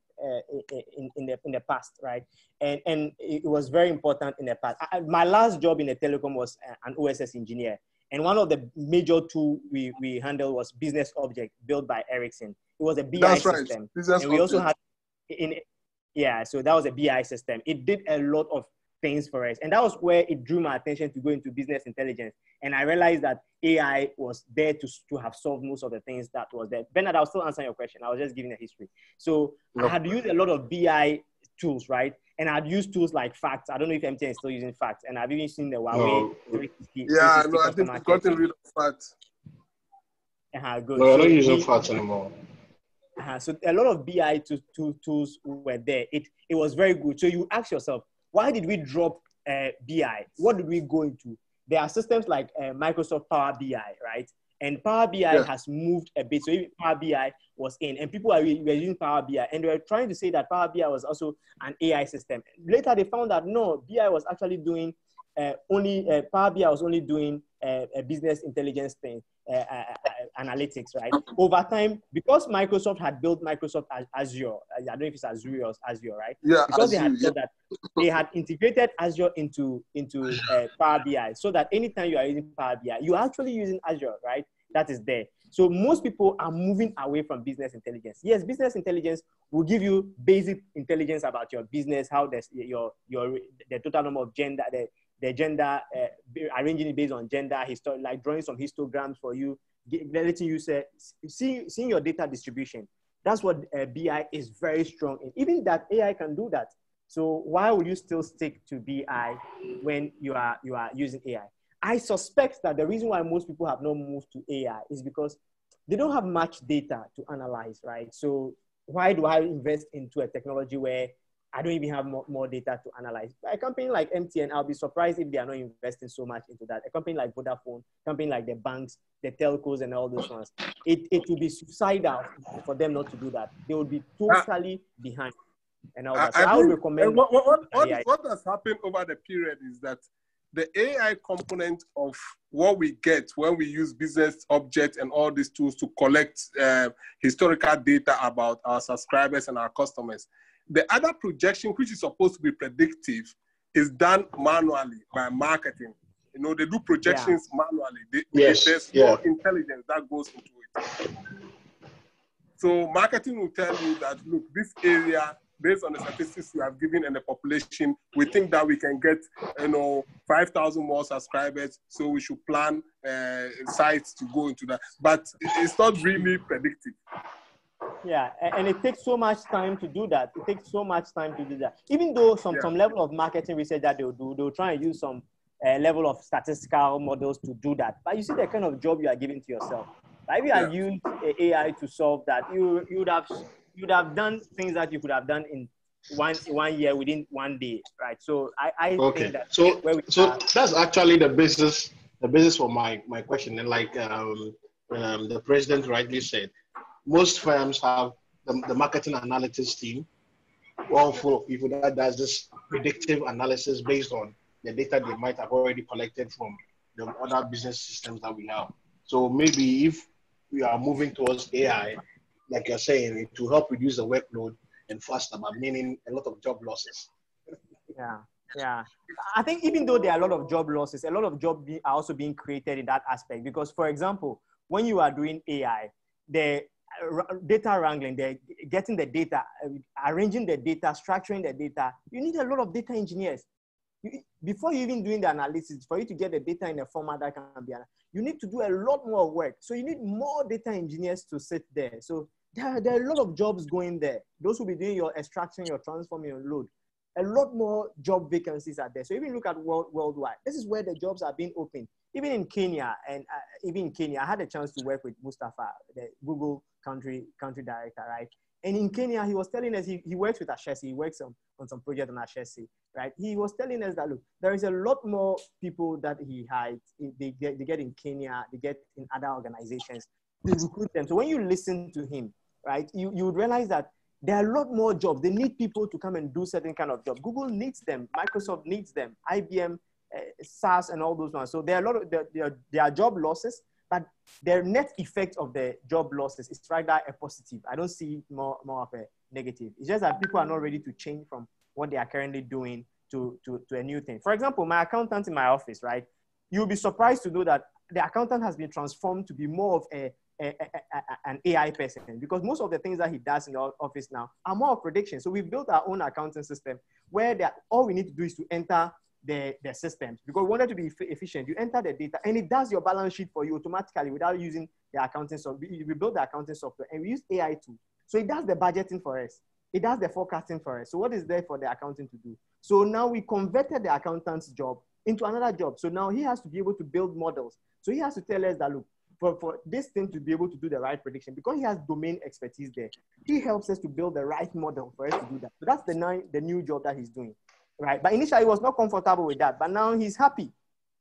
the past, right? And it was very important in the past. My last job in the telecom was an OSS engineer, And one of the major tools we handled was Business Object, built by Ericsson. It was a BI That's system. Right. Business and we Object. also had, so that was a BI system. It did a lot of things for us. And that was where it drew my attention to go into business intelligence. And I realized that AI was there to have solved most of the things that was there. Bernard, I'll still answer your question. I was just giving a history. So I had used a lot of BI tools, right? And I'd used tools like Facts. I don't know if MTN is still using Facts. And I've even seen the Huawei 360. Yeah, no, I think we've gotten rid of Facts. Good. No, I don't use Facts anymore. So a lot of BI tools were there. It was very good. So you ask yourself, why did we drop BI? What did we go into? There are systems like Microsoft Power BI, right? And Power BI has moved a bit. So even Power BI was in, and people were using Power BI, and they were trying to say that Power BI was also an AI system. Later, they found that no, BI was actually doing Power BI was only doing a business intelligence thing, analytics, right? Over time, because Microsoft had built Microsoft Azure, I don't know if it's Azure or Azure, right? Yeah, because Azure, they had built that, they had integrated Azure into Power BI, so that anytime you are using Power BI, you're actually using Azure, right? That is there. So most people are moving away from business intelligence. Yes, business intelligence will give you basic intelligence about your business, how the total number of gender, the gender, arranging it based on gender, like drawing some histograms for you, letting you seeing your data distribution. That's what BI is very strong in. Even that AI can do that. So why would you still stick to BI when you are using AI? I suspect that the reason why most people have not moved to AI is because they don't have much data to analyze, right? So why do I invest into a technology where I don't even have more data to analyze? A company like MTN, I'll be surprised if they are not investing so much into that. A company like Vodafone, company like the banks, the telcos, and all those ones, it will be suicidal for them not to do that. They will be totally behind and all that. So I would recommend. What has happened over the period is that the AI component of what we get when we use business objects and all these tools to collect historical data about our subscribers and our customers, the other projection, which is supposed to be predictive, is done manually by marketing. You know, they do projections manually. There's no intelligence that goes into it. So marketing will tell you that, look, this area, based on the statistics you have given and the population, we think that we can get, 5,000 more subscribers. So we should plan sites to go into that. But it's not really predictive. Yeah, and it takes so much time to do that. It takes so much time to do that. Even though some level of marketing research that they'll try and use some level of statistical models to do that. But you see the kind of job you are giving to yourself. Like if you had used AI to solve that, you would have done things that you could have done in one year within 1 day, right? So I think that so that's actually the basis for my question. And like the president rightly said, most firms have the marketing analytics team, all full of people that does this predictive analysis based on the data they might have already collected from the other business systems that we have. So maybe if we are moving towards AI, like you're saying, it will help reduce the workload and faster, but meaning a lot of job losses. Yeah. I think even though there are a lot of job losses, a lot of jobs are also being created in that aspect. Because, for example, when you are doing AI, the data wrangling, they're getting the data, arranging the data, structuring the data, you need a lot of data engineers. Before you even doing the analysis, for you to get the data in a format that can be, you need to do a lot more work. So you need more data engineers to sit there. So there are a lot of jobs going there. Those will be doing your extraction, your transforming, your load. A lot more job vacancies are there. So even look at worldwide, this is where the jobs are being opened. Even in Kenya, I had a chance to work with Mustafa, the Google country director, right? And in Kenya, he was telling us, he works with Ashesi, he works on some project on Ashesi, right? He was telling us that, look, there is a lot more people that he hides, they get in Kenya, they get in other organizations, they recruit them. So when you listen to him, right, you would realize that there are a lot more jobs. They need people to come and do certain kind of job. Google needs them, Microsoft needs them, IBM, SaaS, and all those ones. So there are a lot of there are job losses, but the net effect of the job losses is rather a positive. I don't see more of a negative. It's just that people are not ready to change from what they are currently doing to a new thing. For example, my accountant in my office, right? You'll be surprised to know that the accountant has been transformed to be more of an AI person, because most of the things that he does in the office now are more of prediction. So we've built our own accounting system where all we need to do is to enter the systems, because we wanted to be efficient. You enter the data and it does your balance sheet for you automatically without using the accounting software. We built the accounting software and we use AI too. So it does the budgeting for us. It does the forecasting for us. So what is there for the accountant to do? So now we converted the accountant's job into another job. So now he has to be able to build models. So he has to tell us that, look, for this thing to be able to do the right prediction, because he has domain expertise there, he helps us to build the right model for us to do that. So that's the new job that he's doing, right? But initially he was not comfortable with that, but now he's happy.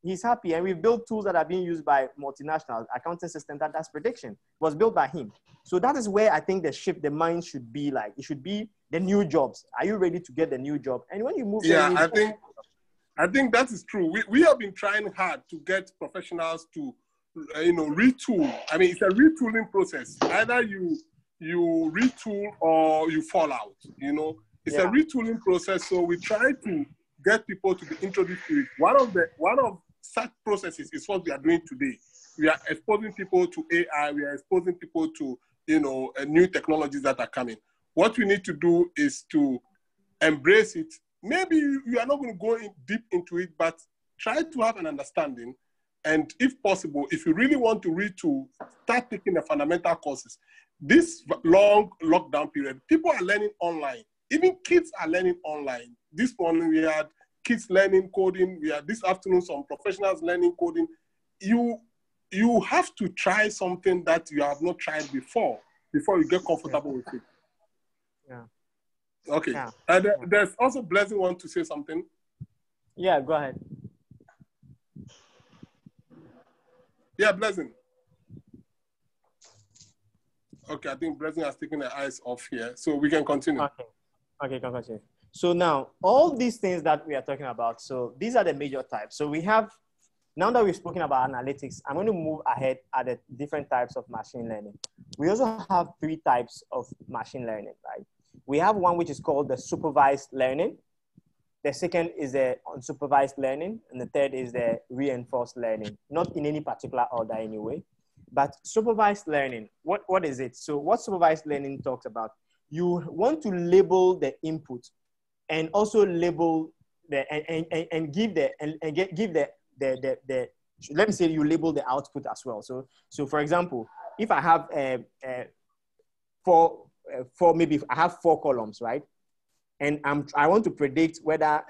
He's happy, and we've built tools that are being used by multinationals. Accounting system that does prediction was built by him. So that is where I think the mind should be like. It should be the new jobs. Are you ready to get the new job? And when you move, I think that is true. We have been trying hard to get professionals to, retool. I mean, it's a retooling process. Either you retool or you fall out. It's a retooling process. So we try to get people to be introduced to it. One of such processes is what we are doing today. We are exposing people to AI. We are exposing people to new technologies that are coming. What we need to do is to embrace it. Maybe you are not going to go deep into it, but try to have an understanding. And if possible, if you really want to retool, start taking the fundamental courses. This long lockdown period, people are learning online. Even kids are learning online. This morning we had kids learning coding. We had this afternoon some professionals learning coding. You have to try something that you have not tried before you get comfortable with it. Yeah. Okay. Yeah. And there's also Blessing want to say something. Yeah, go ahead. Yeah, Blessing. Okay, I think Blessing has taken her eyes off here, so we can continue. Okay, can continue. So now, all these things that we are talking about, so these are the major types. So we have, now that we've spoken about analytics, I'm going to move ahead at the different types of machine learning. We also have 3 types of machine learning, right? We have one which is called the supervised learning. The second is the unsupervised learning. And the third is the reinforced learning. Not in any particular order anyway. But supervised learning, what is it? So what supervised learning talks about, you want to label the input and also label the, and give the, give the let me say you label the output as well. So for example, if I have maybe I have 4 columns, right? And I want to predict whether,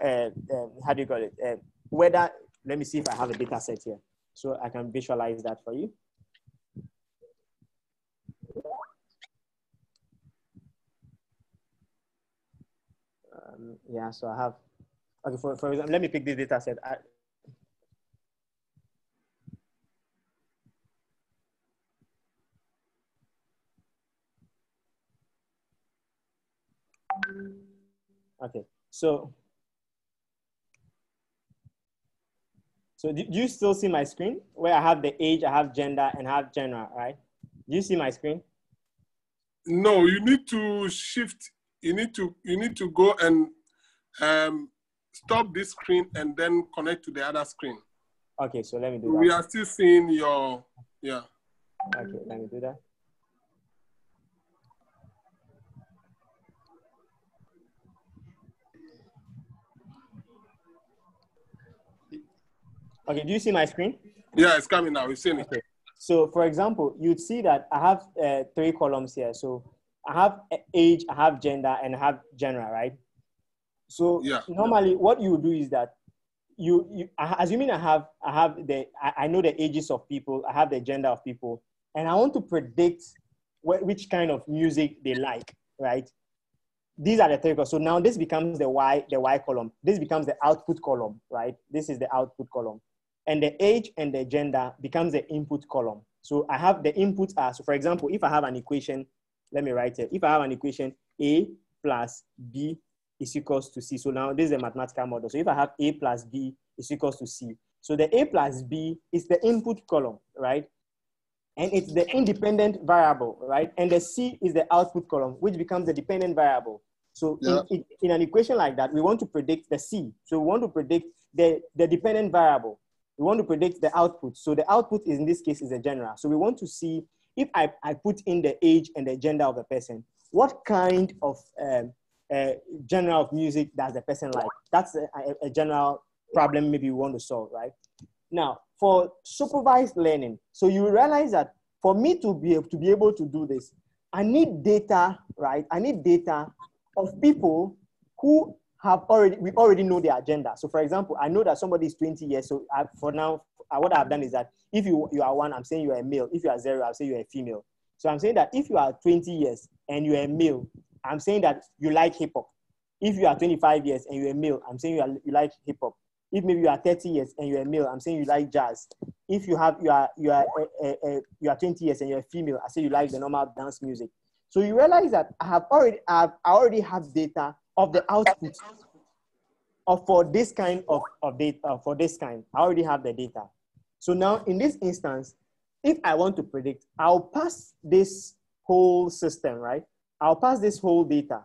how do you call it? Whether, let me see if I have a data set here. So I can visualize that for you. Yeah, so I have, okay, for example, let me pick this data set. Okay, so do you still see my screen where I have the age, I have gender, and I have genre, right? Do you see my screen? No, you need to shift. You need to go and stop this screen and then connect to the other screen. Okay, so let me do that. We are still seeing your, yeah. Okay, let me do that. Okay, do you see my screen? Yeah, it's coming now. We've seen it. Okay. So for example, you'd see that I have 3 columns here. So I have age, I have gender, and I have genre, right? So normally what you do is that assuming I know the ages of people, I have the gender of people, and I want to predict which kind of music they like, right? These are the 3 columns. So now this becomes the Y column. This becomes the output column, right? This is the output column. And the age and the gender becomes the input column. So I have the inputs are, so for example, if I have an equation, let me write it. If I have an equation, A plus B is equals to C. So now this is a mathematical model. So if I have A plus B is equals to C. So the A plus B is the input column, right? And it's the independent variable, right? And the C is the output column, which becomes the dependent variable. So in an equation like that, we want to predict the C. So we want to predict the dependent variable. We want to predict the output. So the output is, in this case, is a general. So we want to see if I put in the age and the gender of the person, what kind of genre of music does the person like? That's a general problem maybe we want to solve, right? Now, for supervised learning, so you realize that for me to be able to do this, I need data, right? I need data of people who have we already know their agenda. So for example, I know that somebody is 20 years. So for now, what I've done is that if you are 1, I'm saying you are a male. If you are 0, I'll say you are a female. So I'm saying that if you are 20 years and you are a male, I'm saying that you like hip hop. If you are 25 years and you're a male, I'm saying you like hip hop. If maybe you are 30 years and you're a male, I'm saying you like jazz. If you are 20 years and you're a female, I say you like the normal dance music. So you realize that I already have data of the output for this kind of data, for this kind. I already have the data. So now in this instance, if I want to predict, I'll pass this whole system, right? I'll pass this whole data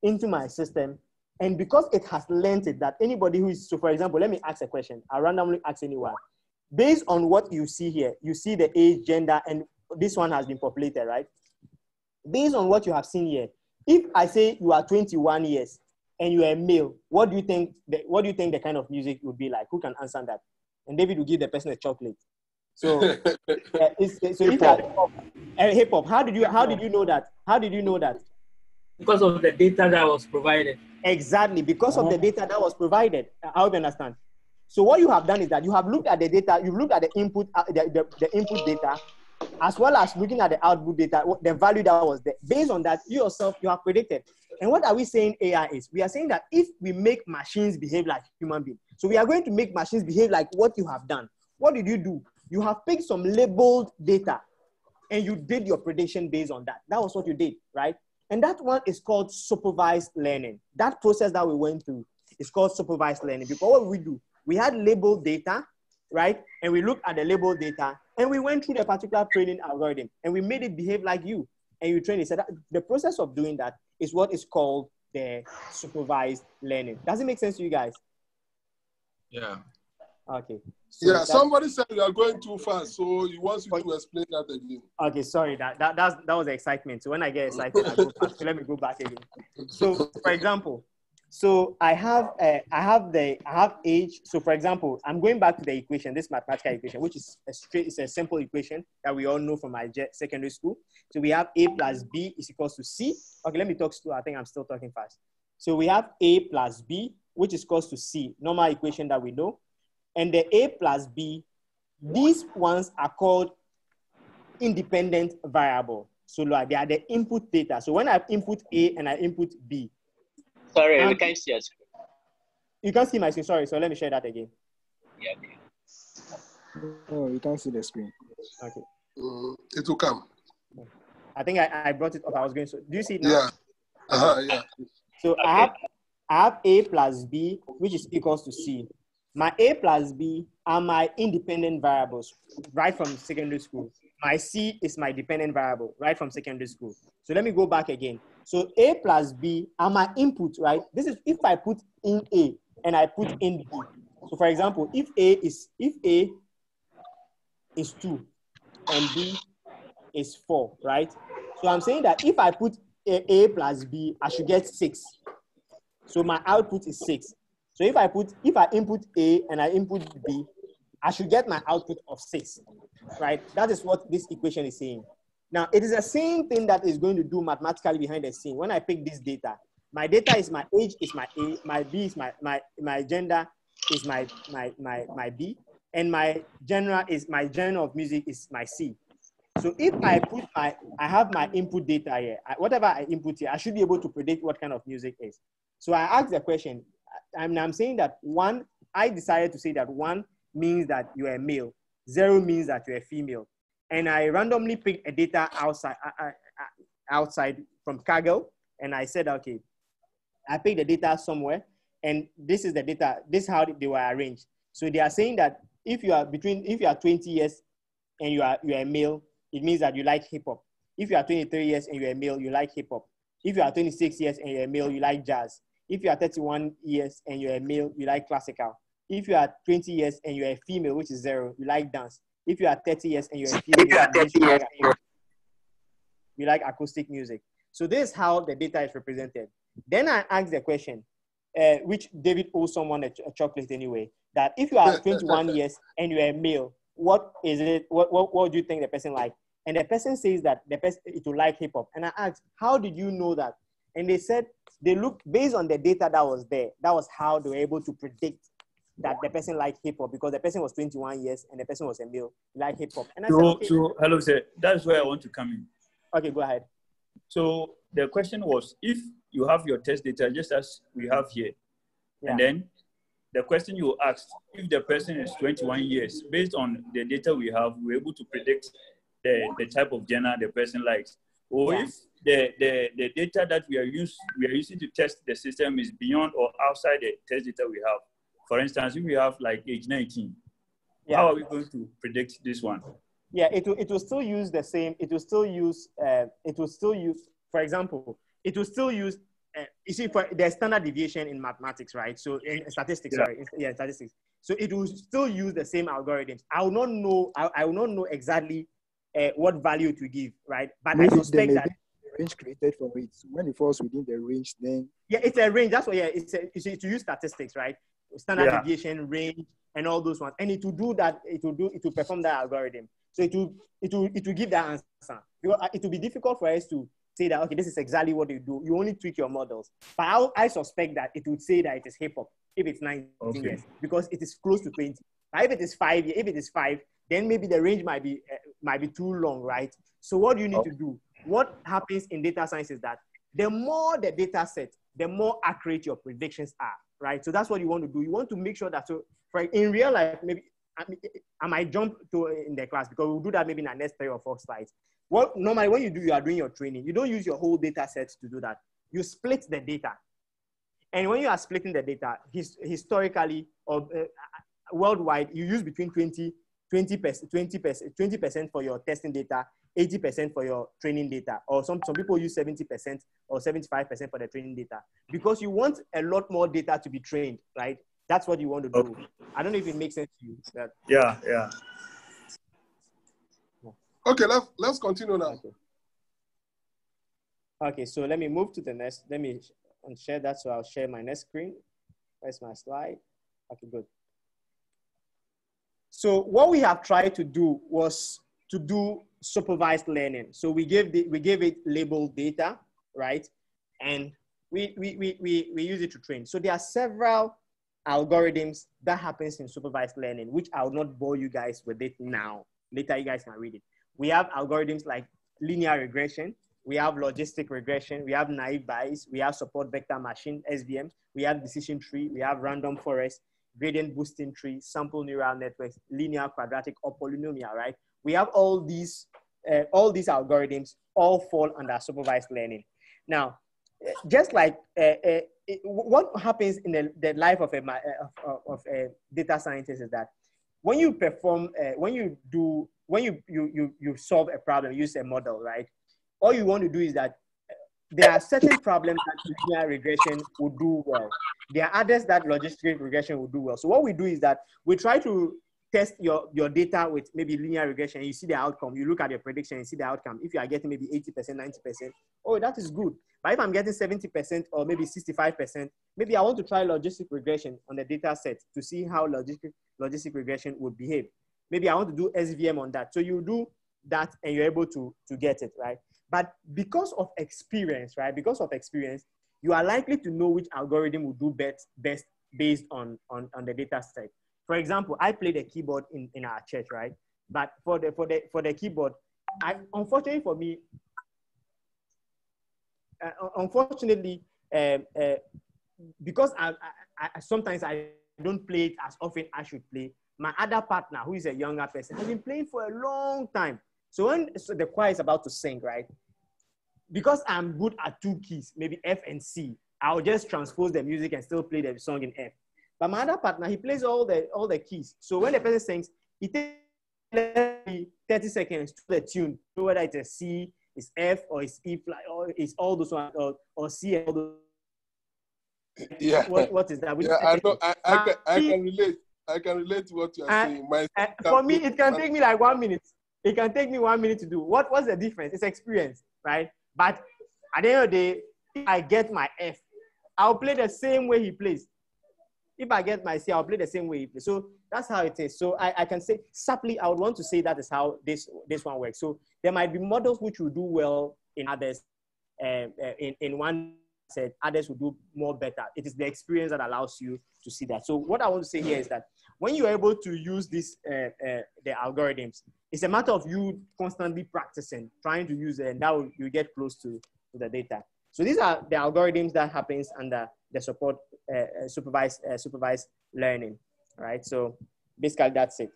into my system. And because it has learned it, that anybody who is, so for example, let me ask a question. I'll randomly ask anyone. Based on what you see here, you see the age, gender, and this one has been populated, right? Based on what you have seen here, if I say you are 21 years and you are a male, what do you think the kind of music would be like? Who can answer that? And David will give the person a chocolate. So, hip hop. How did you know that? How did you know that? Because of the data that was provided. Exactly, because of the data that was provided. I hope you understand. So what you have done is that you have looked at the data, you've looked at the input, the input data, as well as looking at the output data, the value that was there. Based on that, you yourself, you have predicted. And what are we saying AI is? We are saying that if we make machines behave like human beings, so we are going to make machines behave like what you have done. What did you do? You have picked some labeled data and you did your prediction based on that. That was what you did, right? And that one is called supervised learning. That process that we went through is called supervised learning. Because what we do, we had labeled data, right? And we looked at the labeled data and we went through the particular training algorithm and we made it behave like you. And you train it. So that the process of doing that is what is called the supervised learning. Does it make sense to you guys? Yeah. Okay. So yeah, somebody said you are going too fast, so he wants you to explain that again. Okay, sorry, that was the excitement. So when I get excited, I go back. So let me go back again. So for example, so I have age. So for example, I'm going back to the equation, this mathematical equation, which is it's a simple equation that we all know from my secondary school. So we have A plus B is equals to C. Okay, let me talk slow. I think I'm still talking fast. So we have A plus B, which is equals to C, normal equation that we know. And the A plus B, these ones are called independent variable. So like, they are the input data. So when I input A and I input B. Sorry, we can't see your screen. You can't see my screen, sorry. So let me share that again. Yeah, okay. Oh, you can't see the screen. Okay. It will come. I think I brought it up. I was going to. Do you see it now? Yeah. Yeah. So okay. I have A plus B, which is equals to C. My A plus B are my independent variables right from secondary school. My C is my dependent variable right from secondary school. So let me go back again. So A plus B are my input, right? This is if I put in A and I put in B. So for example, if A is 2 and B is 4, right? So I'm saying that if I put A plus B, I should get 6. So my output is 6. So if I input A and I input B, I should get my output of 6, right? That is what this equation is saying. Now, it is the same thing that is going to do mathematically behind the scene. When I pick this data, my data is my age is my A, my B is my gender is my B, and my genre of music is my C. So if I have my input data here, whatever I input here, I should be able to predict what kind of music is. So I asked the question, and I'm saying that 1, I decided to say that 1 means that you're a male, 0 means that you're a female. And I randomly picked a data outside from Kaggle, and I said, okay, I picked the data somewhere, and this is the data, this is how they were arranged. So they are saying that if you are 20 years and you are a male, it means that you like hip hop. If you are 23 years and you're a male, you like hip hop. If you are 26 years and you're a male, you like jazz. If you are 31 years and you're a male, you like classical. If you are 20 years and you're a female, which is 0, you like dance. If you are 30 years and you're a female, you like acoustic music. So this is how the data is represented. Then I asked the question, which David owes someone a chocolate anyway, that if you are 21 years and you're a male, what is it? What do you think the person like? And the person says that the person, it will like hip hop. And I asked, how did you know that? And they said, they looked based on the data that was there. That was how they were able to predict that the person liked hip hop, because the person was 21 years and the person was a male, like hip hop. And I said, okay. So hello, sir. That's where I want to come in. Okay, go ahead. So the question was, if you have your test data, just as we have here, and then the question you asked, if the person is 21 years, based on the data we have, we're able to predict the type of genre the person likes. Or if the data that we are using to test the system is beyond or outside the test data we have. For instance, if we have like age 19, how are we going to predict this one? Yeah, it will still use the same. It will still use. For example, it will still use. You see, for there's standard deviation in mathematics, right? So in statistics, statistics. So it will still use the same algorithms. I will not know. I will not know exactly what value to give, right? But maybe I suspect that the range created for it. When it falls within the range, then it's a range. That's what. Yeah, it's to use statistics, right? Standard deviation, range, and all those ones. And it will do that. It will perform that algorithm. So it will give that answer. Because it will be difficult for us to say that, okay, this is exactly what you do. You only tweak your models. But I suspect that it would say that it is hip hop if it's 19 years, because it is close to 20. But if it is 5, then maybe the range might be too long, right? So what do you need to do? What happens in data science is that the more the data set, the more accurate your predictions are, right? So that's what you want to do. You want to make sure that, so for in real life, maybe I might jump to in the class, because we'll do that maybe in the next 3 or 4 slides. What normally when you are doing your training, you don't use your whole data set to do that. You split the data. And when you are splitting the data, historically or worldwide, you use between 20% for your testing data, 80% for your training data, or some people use 70% or 75% for the training data, because you want a lot more data to be trained, right? That's what you want to do. I don't know if it makes sense to you. Yeah. Okay, let's continue now. Okay, so let me move to the next. Let me share that. So I'll share my next screen. Where's my slide? Okay, good. So what we have tried to do was to do supervised learning. So we gave it labeled data, right? And we use it to train. So there are several algorithms that happens in supervised learning, which I will not bore you guys with it now. Later, you guys can read it. We have algorithms like linear regression. We have logistic regression. We have naive Bayes. We have support vector machine, SVM. We have decision tree. We have random forest, gradient boosting tree, sample neural networks, linear, quadratic, or polynomial, right? We have all these algorithms all fall under supervised learning. Now, just like what happens in the life of a data scientist is that when you perform, when you solve a problem, use a model, right? All you want to do is that there are certain problems that linear regression will do well. There are others that logistic regression will do well. So what we do is that we try to test your data with maybe linear regression. You see the outcome. You look at your prediction and see the outcome. If you are getting maybe 80%, 90%, oh, that is good. But if I'm getting 70% or maybe 65%, maybe I want to try logistic regression on the data set to see how logistic regression would behave. Maybe I want to do SVM on that. So you do that and you're able to get it, right? But because of experience, right? Because of experience, you are likely to know which algorithm will do best based on the data set. For example, I play the keyboard in our church, right? But for the keyboard, unfortunately for me, because I sometimes I don't play it as often as I should play. My other partner, who is a younger person, has been playing for a long time. So when the choir is about to sing, right? Because I'm good at 2 keys, maybe F and C, I'll just transpose the music and still play the song in F. But my other partner, he plays all the keys. So when the person sings, it takes 30 seconds to the tune, whether it's a C, it's F, or it's E flat, or it's all those ones, or C, and all those. Yeah. What is that? Yeah, I know. I can relate. I can relate to what you are saying. For me, it can take me like 1 minute. It can take me 1 minute to do. What's the difference? It's experience, right? But at the end of the day, if I get my F, I'll play the same way he plays. If I get my C, I'll play the same way he plays. So that's how it is. So I can say, subtly, I would want to say that is how this one works. So there might be models which will do well in others, in one set, others will do more better. It is the experience that allows you to see that. So what I want to say here is that when you're able to use this, the algorithms, it's a matter of you constantly practicing, trying to use it, and that will, you get close to the data. So these are the algorithms that happens under the support supervised learning, right? So basically that's it.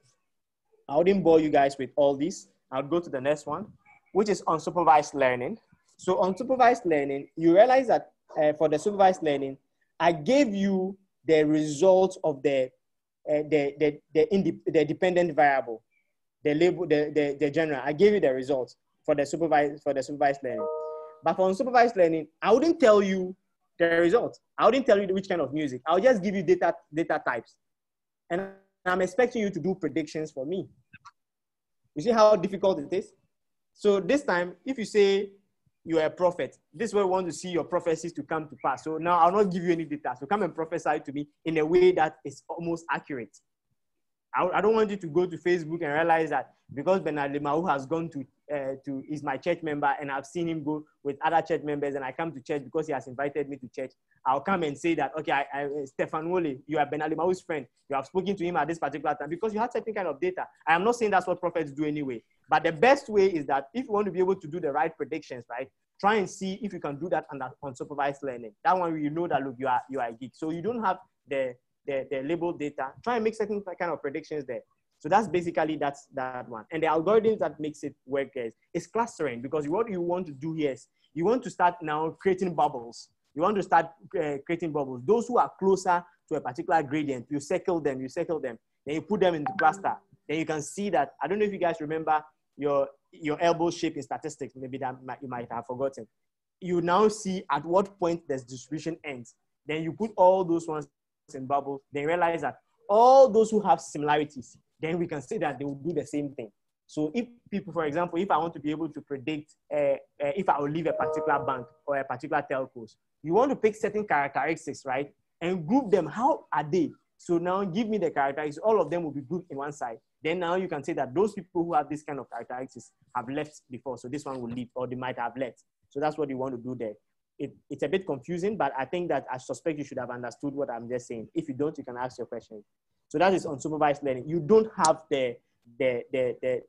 I wouldn't bore you guys with all this. I'll go to the next one, which is unsupervised learning. So unsupervised learning, you realize that for the supervised learning, I gave you the results of the dependent variable, the label, the general. I gave you the results for the supervised learning. But for unsupervised learning, I wouldn't tell you the results. I wouldn't tell you which kind of music. I'll just give you data types. And I'm expecting you to do predictions for me. You see how difficult it is? So this time, if you say you're a prophet, this is where we want to see your prophecies to come to pass. So now I'll not give you any data. So come and prophesy to me in a way that is almost accurate. I don't want you to go to Facebook and realize that because Bernard Lemau has gone is my church member and I've seen him go with other church members and I come to church because he has invited me to church. I'll come and say that, okay, Stefan Wole, you are Bernard Lemau's friend. You have spoken to him at this particular time because you had certain kind of data. I am not saying that's what prophets do anyway. But the best way is that if you want to be able to do the right predictions, right, try and see if you can do that on supervised learning. That one, you know that, look, you are a geek. So you don't have the labeled data. Try and make certain kind of predictions there. So that's basically that one. And the algorithms that makes it work is clustering, because what you want to do here is you want to start now creating bubbles. You want to start creating bubbles. Those who are closer to a particular gradient, you circle them, then you put them into cluster. Then you can see that, I don't know if you guys remember your elbow shape in statistics, maybe that you might have forgotten. You now see at what point the distribution ends. Then you put all those ones in bubbles, then realize that all those who have similarities, then we can say that they will do the same thing. So if people, for example, if I want to be able to predict if I will leave a particular bank or a particular telcos, you want to pick certain characteristics, right? And group them. How are they? So now give me the characteristics. All of them will be grouped in one side. Then now you can say that those people who have this kind of characteristics have left before. So this one will leave, or they might have left. So that's what you want to do there. It's a bit confusing, but I think that I suspect you should have understood what I'm just saying. If you don't, you can ask your question. So that is unsupervised learning. You don't have the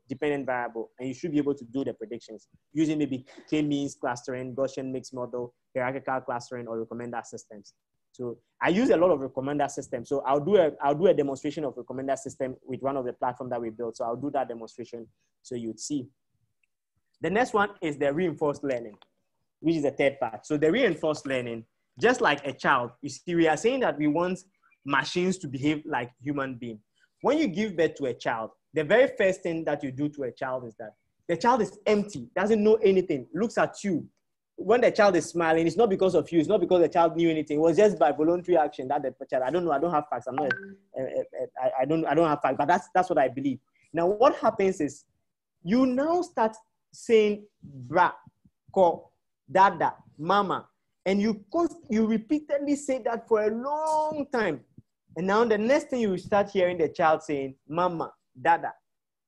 dependent variable, and you should be able to do the predictions using maybe K-means clustering, Gaussian mixed model, hierarchical clustering, or recommender systems. So I use a lot of recommender systems. So I'll do a demonstration of recommender system with one of the platforms that we built. So I'll do that demonstration so you'd see. The next one is the reinforced learning, which is the third part. So the reinforced learning, just like a child, you see, we are saying that we want machines to behave like human beings. When you give birth to a child, the very first thing that you do to a child is that the child is empty, doesn't know anything, looks at you. When the child is smiling, it's not because of you, it's not because the child knew anything. It was just by voluntary action that the child, I don't know, I don't have facts. I'm not, I don't have facts, but that's what I believe. Now, what happens is you now start saying bra, ko, dada, mama, and you repeatedly say that for a long time. And now the next thing you start hearing the child saying mama, dada,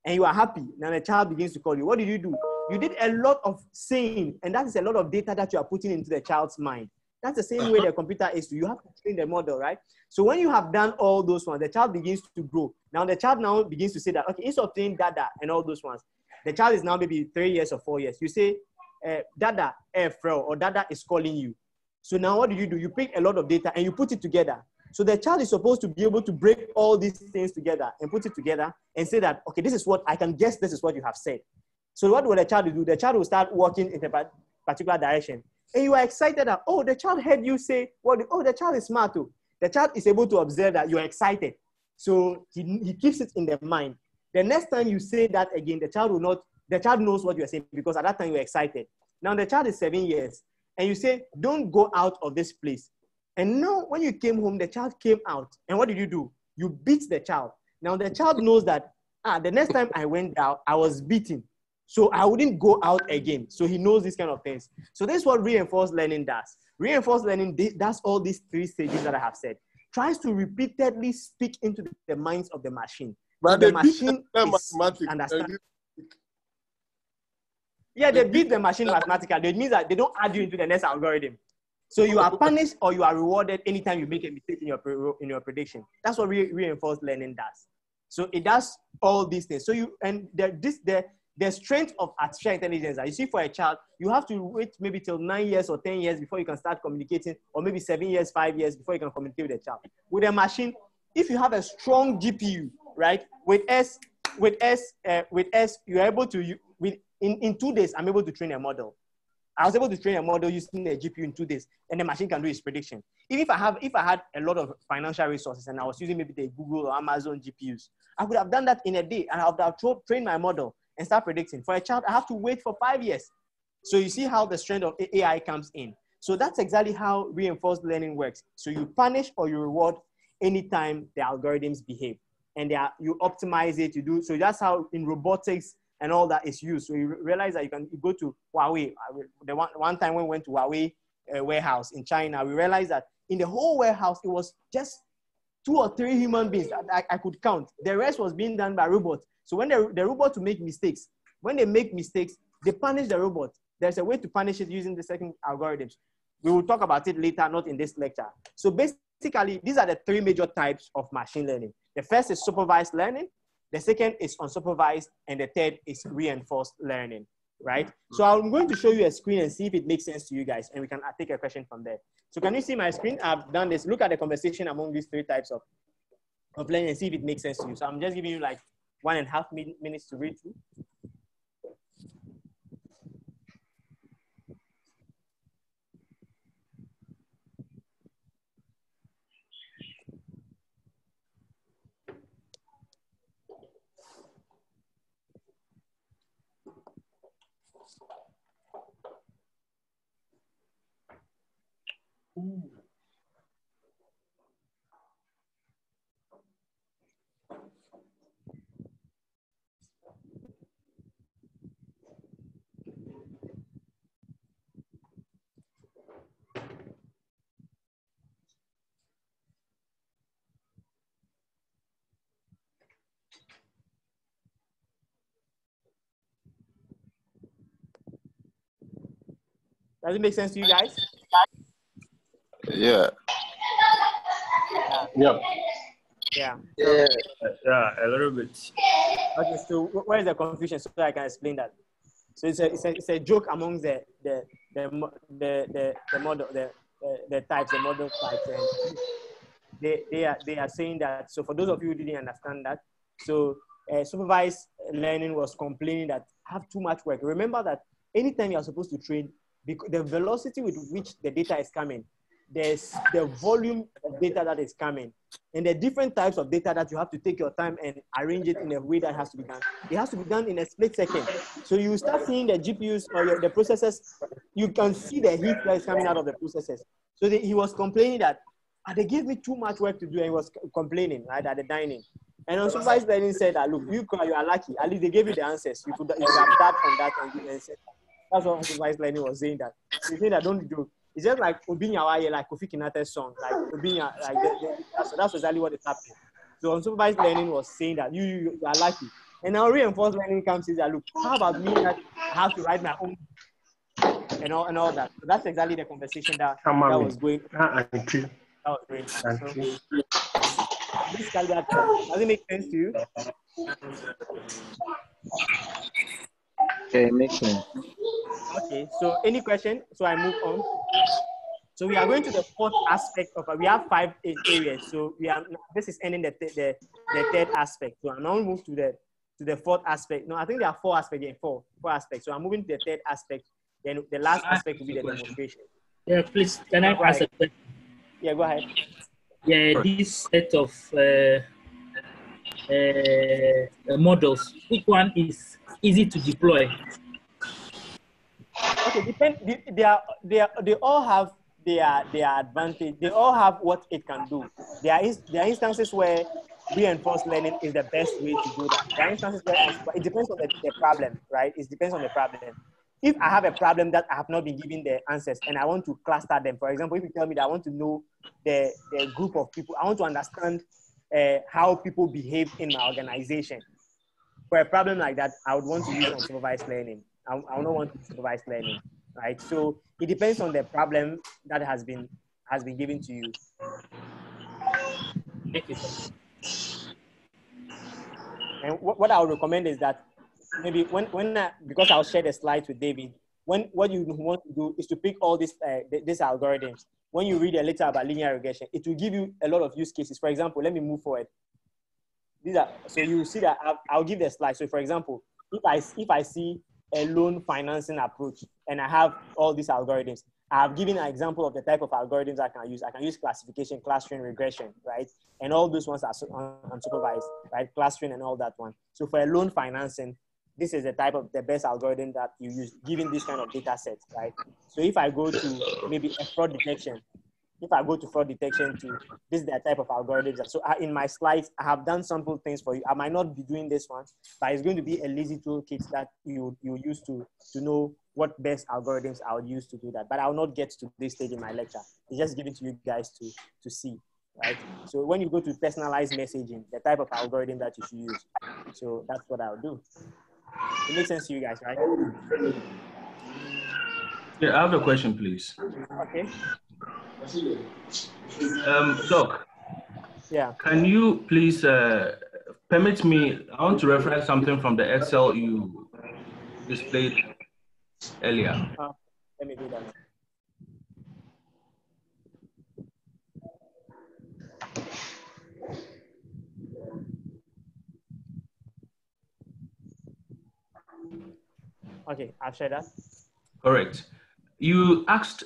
and you are happy. Now the child begins to call you. What did you do? You did a lot of saying, and that is a lot of data that you are putting into the child's mind. That's the same way the computer is. You have to train the model, right? So when you have done all those ones, the child begins to grow. Now the child now begins to say that, okay, instead of saying dada and all those ones, the child is now maybe 3 years or 4 years. You say, dada, fro, or dada is calling you. So now what do? You pick a lot of data and you put it together. So the child is supposed to be able to break all these things together and put it together and say that, okay, this is what I can guess, this is what you have said. So what will the child do? The child will start walking in a particular direction. And you are excited that, oh, the child heard you say, oh, the child is smart too. The child is able to observe that you are excited. So he keeps it in the mind. The next time you say that again, the child knows what you are saying because at that time you are excited. Now the child is 7 years and you say, don't go out of this place. And now when you came home, the child came out. And what did you do? You beat the child. Now the child knows that, the next time I went out, I was beaten. So I wouldn't go out again. So he knows these kind of things. So this is what reinforced learning does. Reinforced learning does all these 3 stages that I have said. Tries to repeatedly speak into the minds of the machine. But the machine understands. Yeah, they beat the machine mathematically. It means that they don't add you into the next algorithm. So you are punished or you are rewarded anytime you make a mistake in your prediction. That's what reinforced learning does. So it does all these things. So the strength of artificial intelligence, you see, for a child, you have to wait maybe till 9 years or 10 years before you can start communicating, or maybe 7 years, 5 years before you can communicate with a child. With a machine, if you have a strong GPU, right? With S, you're able to in 2 days, I'm able to train a model. I was able to train a model using a GPU in 2 days, and the machine can do its prediction. Even if I had a lot of financial resources and I was using maybe the Google or Amazon GPUs, I could have done that in a day, and I would have trained my model and start predicting. For a child, I have to wait for 5 years. So you see how the strength of AI comes in. So that's exactly how reinforced learning works. So you punish or you reward anytime the algorithms behave, and you optimize it. You do so. That's how in robotics and all that is used. So you realize that you go to Huawei. The one time when we went to Huawei warehouse in China, we realized that in the whole warehouse, it was just 2 or 3 human beings that I could count. The rest was being done by robots. So when the robot to make mistakes, when they make mistakes, they punish the robot. There's a way to punish it using the second algorithms. We will talk about it later, not in this lecture. So basically, these are the 3 major types of machine learning. The first is supervised learning. The second is unsupervised, and the third is reinforced learning, right? So I'm going to show you a screen and see if it makes sense to you guys, and we can take a question from there. So can you see my screen? I've done this. Look at the conversation among these 3 types of learning and see if it makes sense to you. So I'm just giving you like 1.5 minutes to read through. Does it make sense to you guys? Yeah. Yeah. Yeah. Yeah, a little bit. Okay, so where is the confusion so that I can explain that? So it's a joke among the model the types, the model types, and they are saying that. So for those of you who didn't understand that, so supervised learning was complaining that have too much work. Remember that anytime you are supposed to train, because the velocity with which the data is coming, there's the volume of data that is coming, and the different types of data that you have to take your time and arrange it in a way that has to be done. It has to be done in a split second. So you start seeing the GPUs or the processors, you can see the heat that is coming out of the processors. So he was complaining that they gave me too much work to do, and he was complaining, right, at the dining. And unsupervised learning said that, look, you are lucky. At least they gave you the answers. You could have started from that and give the answers. That's what unsupervised learning was saying, that he's saying that don't do. It's just like Obinya, like Kofi Kinata's song, like Obinya, like that's exactly what is happening. So unsupervised learning was saying that you are lucky. And now reinforced learning comes and says that, look, how about me that I have to write my own and all that. So that's exactly the conversation that was going on. So basically that does it make sense to you? Okay, makes sense. Okay, so any question? So I move on. So we are going to the 4th aspect of it. We have 5 areas. So this is ending the third aspect. So I'm now move to the 4th aspect. No, I think there are 4 aspects. Yeah, four aspects. So I'm moving to the 3rd aspect. Then the last aspect will be the demonstration. Yeah, please, can I ask a question? Yeah, go ahead. Yeah, this set of models, which one is easy to deploy? Okay, they all have their advantage. They all have what it can do. There are instances where reinforced learning is the best way to do that. There are instances where it depends on the problem, right? It depends on the problem. If I have a problem that I have not been given the answers and I want to cluster them, for example, if you tell me that I want to know the group of people, I want to understand how people behave in my organization. For a problem like that, I would want to use unsupervised learning. I would not want to use supervised learning, right? So it depends on the problem that has been given to you. Thank you. And what I would recommend is that maybe because I'll share the slides with David, what you want to do is to pick all these algorithms. When you read a little about linear regression, it will give you a lot of use cases. For example, let me move forward. So you see that I'll give the slide. So for example, if I see a loan financing approach and I have all these algorithms, I have given an example of the type of algorithms I can use. I can use classification, clustering, regression, right? And all those ones are unsupervised, right? Clustering and all that one. So for a loan financing, this is the best algorithm that you use, given this kind of data set, right? So if I go to maybe a fraud detection, this is the type of algorithms. So in my slides, I have done sample things for you. I might not be doing this one, but it's going to be a lazy toolkit that you use to know what best algorithms I would use to do that. But I will not get to this stage in my lecture. It's just given to you guys to see, right? So when you go to personalized messaging, the type of algorithm that you should use. So that's what I'll do. It makes sense to you guys, right? Yeah, I have a question, please. Okay. Doc. Yeah. Can you please permit me? I want to reference something from the Excel you displayed earlier. Let me do that. Okay, I'll share that. Correct. You asked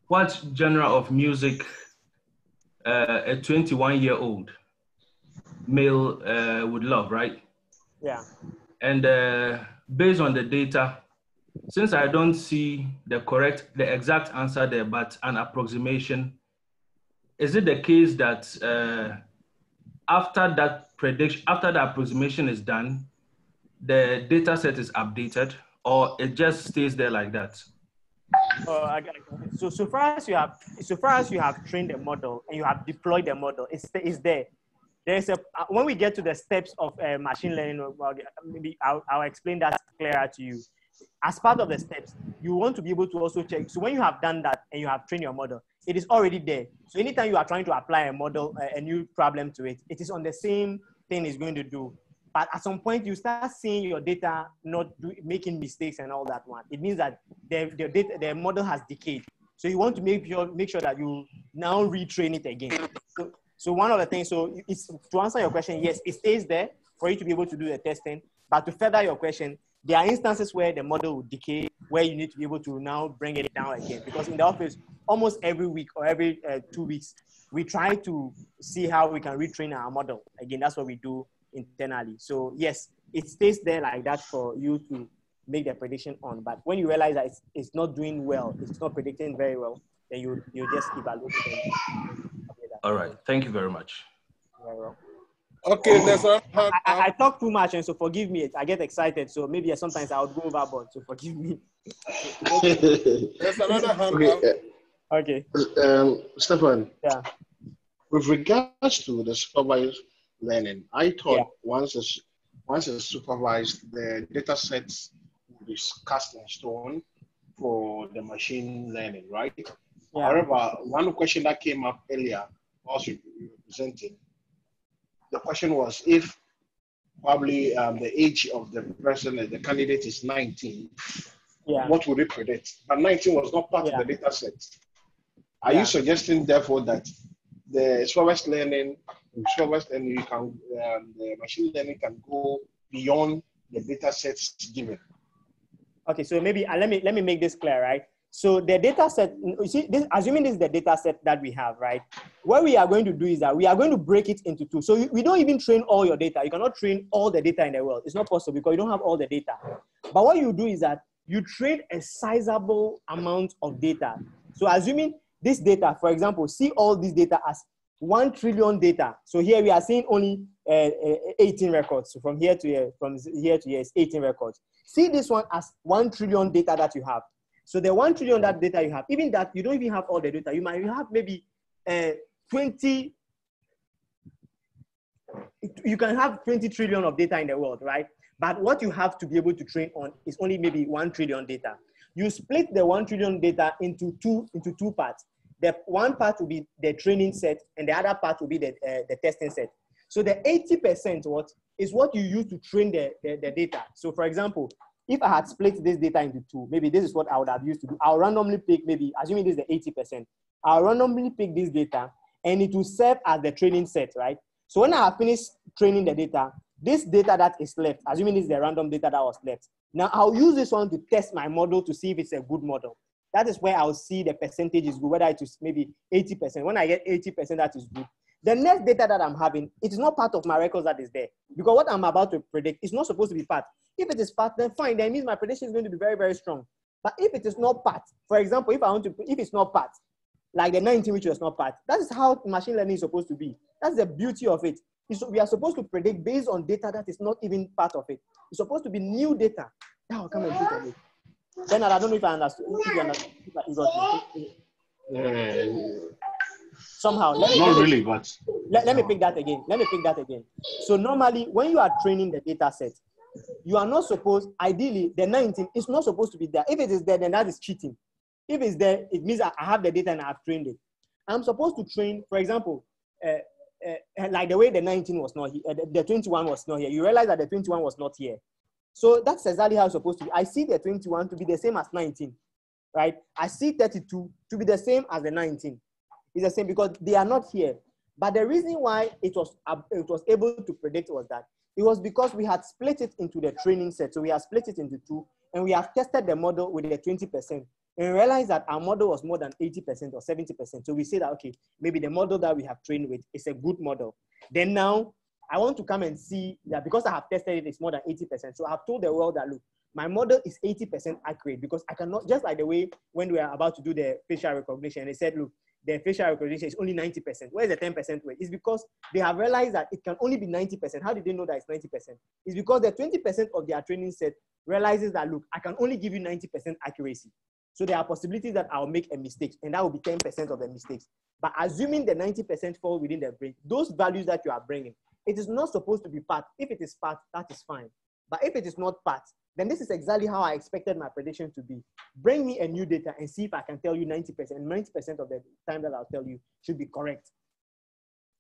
what genre of music a 21-year-old male would love, right? Yeah. And based on the data, since I don't see the exact answer there, but an approximation, is it the case that after the approximation is done, the data set is updated, or it just stays there like that? So far as you have trained the model and you have deployed the model, it's there. There's when we get to the steps of machine learning, maybe I'll explain that clearer to you. As part of the steps, you want to be able to also check. So when you have done that and you have trained your model, it is already there. So anytime you are trying to apply a model, a new problem to it, it is on the same thing it's going to do. But at some point, you start seeing your data not making mistakes and all that one. It means that the model has decayed. So you want to make sure that you now retrain it again. So one of the things, it's to answer your question, yes, it stays there for you to be able to do the testing. But to further your question, there are instances where the model will decay, where you need to be able to now bring it down again. Because in the office, almost every week or every 2 weeks, we try to see how we can retrain our model. Again, that's what we do internally. So yes, it stays there like that for you to make the prediction on. But when you realize that it's not doing well, it's not predicting very well, then you just evaluate it. All right. Thank you very much. Very well. Okay, there's I talk too much, and so forgive me. I get excited, so maybe sometimes I would go overboard. So forgive me. There's another hand. Okay. Stefan. Yeah. With regards to the supervised learning, I thought once it's supervised, the data sets will be cast in stone for the machine learning, right? Yeah. However, one question that came up earlier, also you presented, the question was if probably the age of the person, the candidate is 19, what would it predict? But 19 was not part of the data set. Are you suggesting, therefore, that the supervised learning, you can, the machine learning can go beyond the data sets given? Okay, so maybe let me make this clear, right? So the data set, you see, assuming this is the data set that we have, right? What we are going to do is that we are going to break it into two. So we don't even train all your data. You cannot train all the data in the world. It's not possible because you don't have all the data. But what you do is that you train a sizable amount of data So assuming this data, for example, see all this data as 1 trillion data. So here we are seeing only 18 records. So from here to here is 18 records. See this one as 1 trillion data that you have. So the 1 trillion that data you have, even that you don't even have all the data, you might have maybe 20. You can have 20 trillion of data in the world, right? But what you have to be able to train on is only maybe 1 trillion data. You split the 1 trillion data into two parts. The one part will be the training set, and the other part will be the testing set. So the 80% is what you use to train the data. So for example, if I had split this data into two, maybe this is what I would have used to do. I'll randomly pick, maybe assuming this is the 80%, I'll randomly pick this data and it will serve as the training set, right? So when I have finished training the data, this data that is left, assuming this is the random data that was left, now I'll use this one to test my model to see if it's a good model. That is where I'll see the percentage is good, whether it is maybe 80%. When I get 80%, that is good. The next data that I'm having, it is not part of my records that is there. Because what I'm about to predict is not supposed to be part. If it is part, then fine, that means my prediction is going to be very, very strong. But if it is not part, for example, if it's not part, like the 19, which was not part, that is how machine learning is supposed to be. That's the beauty of it. We are supposed to predict based on data that is not even part of it. It's supposed to be new data. That will come and put on it. Then I don't know if I understood. If you got me. Somehow. Let me pick that again. So normally, when you are training the data set, you are not supposed, ideally, the 19 is not supposed to be there. If it is there, then that is cheating. If it's there, it means I have the data and I have trained it. I'm supposed to train, for example, like the way the 19 was not here, the 21 was not here. You realize that the 21 was not here. So that's exactly how it's supposed to be. I see the 21 to be the same as 19, right? I see 32 to be the same as the 19. It's the same because they are not here. But the reason why it was able to predict was that it was because we had split it into the training set. So we have split it into two, and we have tested the model with the 20%. And we realized that our model was more than 80% or 70%. So we say that, okay, maybe the model that we have trained with is a good model. Then now I want to come and see that because I have tested it, it's more than 80%. So I have told the world that, look, my model is 80% accurate because I cannot, just like the way when we are about to do the facial recognition, they said, look, the facial recognition is only 90%. Where's the 10% way? It's because they have realized that it can only be 90%. How did they know that it's 90%? It's because the 20% of their training set realizes that, look, I can only give you 90% accuracy. So there are possibilities that I'll make a mistake, and that will be 10% of the mistakes. But assuming the 90% fall within the brain, those values that you are bringing, it is not supposed to be part. If it is part, that is fine. But if it is not part, then this is exactly how I expected my prediction to be. Bring me a new data and see if I can tell you 90%. 90% of the time that I'll tell you should be correct.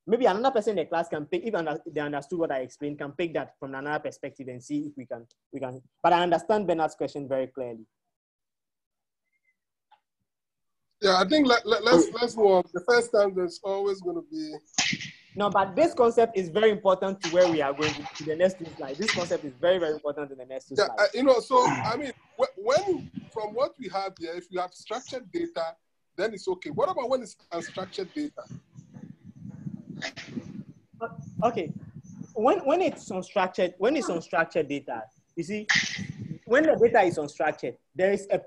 Maybe another person in the class can pick, if they understood what I explained, can pick that from another perspective and see if we can. But I understand Bernard's question very clearly. Yeah, I think let's move on. The first time there's always going to be. No, but this concept is very important to where we are going to the next two slides. This concept is very, very important in the next two slides. So I mean, when from what we have here, if you have structured data, then it's okay. What about when it's unstructured data? Okay, when it's unstructured data, you see, when the data is unstructured, there is a